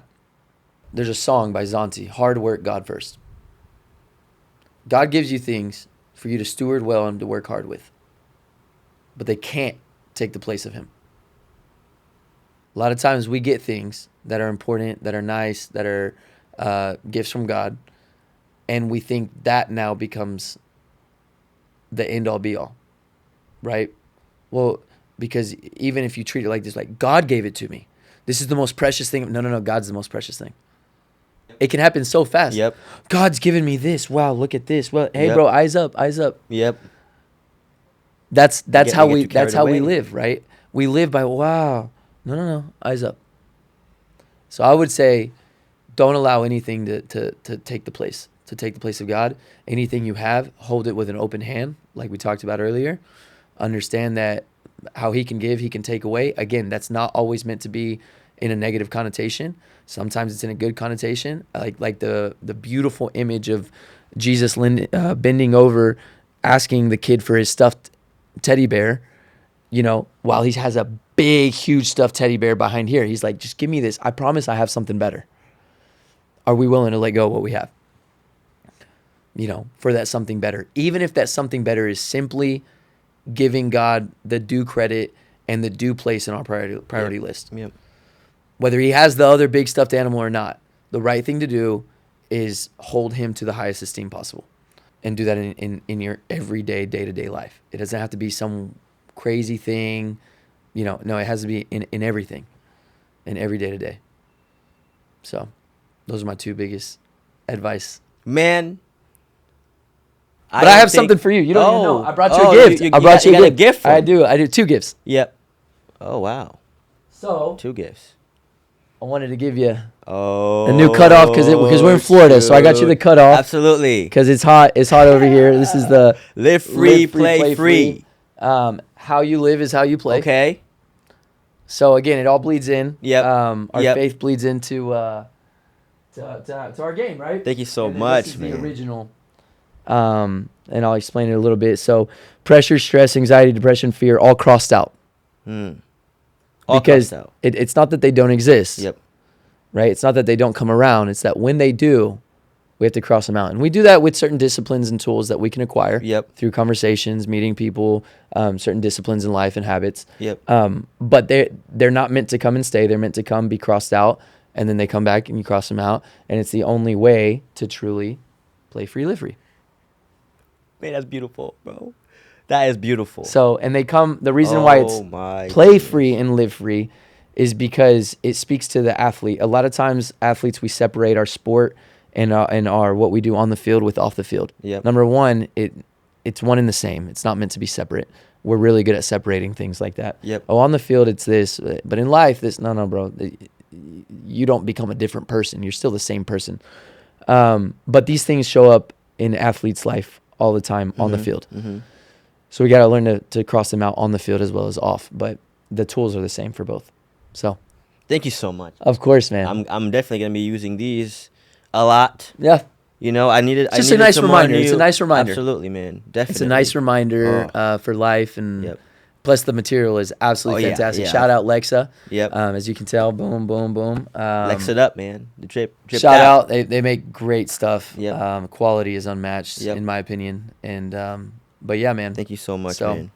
There's a song by Zonti, Hard Work, God First. God gives you things for you to steward well and to work hard with. But they can't take the place of him. A lot of times we get things that are important, that are nice, that are gifts from God, and we think that now becomes the end-all, be-all, right? Well, because even if you treat it like this, like, God gave it to me. This is the most precious thing. No, God's the most precious thing. It can happen so fast. Yep. God's given me this. Wow, look at this. Well, hey, Yep. bro, eyes up. Yep. That's how we away. live, right? We live by, wow. No, eyes up. So I would say, don't allow anything to take the place of God. Anything you have, hold it with an open hand, like we talked about earlier. Understand that how he can give, he can take away. Again, that's not always meant to be in a negative connotation. Sometimes it's in a good connotation, like the beautiful image of Jesus bending over, asking the kid for his stuffed teddy bear, while he has a big, huge stuffed teddy bear behind here. He's like, just give me this. I promise I have something better. Are we willing to let go of what we have? For that something better. Even if that something better is simply giving God the due credit and the due place in our priority list. Yep. Whether he has the other big stuffed animal or not, the right thing to do is hold him to the highest esteem possible. And do that in your everyday, day-to-day life. It doesn't have to be some crazy thing. No, it has to be in everything. In every day-to-day. So, those are my two biggest advice. Man. But I have something for you. You don't even know. I brought you a gift. You got a gift for me. I do 2 gifts. Yep. Oh, wow. So, 2 gifts. I wanted to give you a new cutoff because we're in Florida. So I got you the cutoff. Absolutely. Because it's hot. It's hot over here. This is the Live free, play free. How you live is how you play. Okay. So again, it all bleeds in. Yep. Our faith bleeds into to our game, right? Thank you so and much, this is man. The original. And I'll explain it a little bit. So pressure, stress, anxiety, depression, fear, all crossed out. All because crossed out. It's not that they don't exist. Yep. Right? It's not that they don't come around. It's that when they do, we have to cross them out. And we do that with certain disciplines and tools that we can acquire through conversations, meeting people, certain disciplines in life and habits. Yep. But they're not meant to come and stay. They're meant to come, be crossed out, and then they come back and you cross them out. And it's the only way to truly play free, live free. Man, that's beautiful, bro. That is beautiful. So, and they come, the reason why it's play free and live free is because it speaks to the athlete. A lot of times athletes, we separate our sport and our what we do on the field with off the field. Yep. Number one, it's one and the same. It's not meant to be separate. We're really good at separating things like that. Yep. Oh, on the field it's this, but in life this. No, bro. You don't become a different person. You're still the same person. But these things show up in athletes' life all the time on the field. Mm-hmm. So we got to learn to cross them out on the field as well as off. But the tools are the same for both. So, thank you so much. Of course, man. I'm definitely gonna be using these a lot. Yeah. I needed. Just a nice reminder. It's a nice reminder. Absolutely, man. Definitely. It's a nice reminder for life and Plus, the material is absolutely Oh, yeah, fantastic. yeah. Shout out Lexa. Yep. As you can tell, boom, boom, boom. Lex it up, man. The drip Shout out. They make great stuff. Yep. Quality is unmatched, Yep. in my opinion. And but yeah, man. Thank you so much, So, man.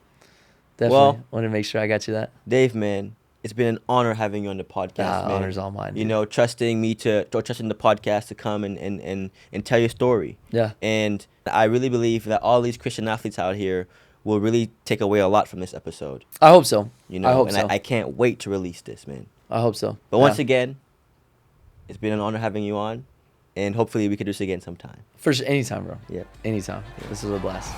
Definitely Well, want to make sure I got you that. Dave, man, it's been an honor having you on the podcast, man. Honor's all mine. You Dude. know, trusting the podcast to come and tell your story. Yeah. And I really believe that all these Christian athletes out here will really take away a lot from this episode. I hope so. You know, I hope and so. I can't wait to release this, man. I hope so. But once again, it's been an honor having you on, and hopefully we could do this again sometime. For sure, anytime, bro. Yep. Anytime. This was a blast.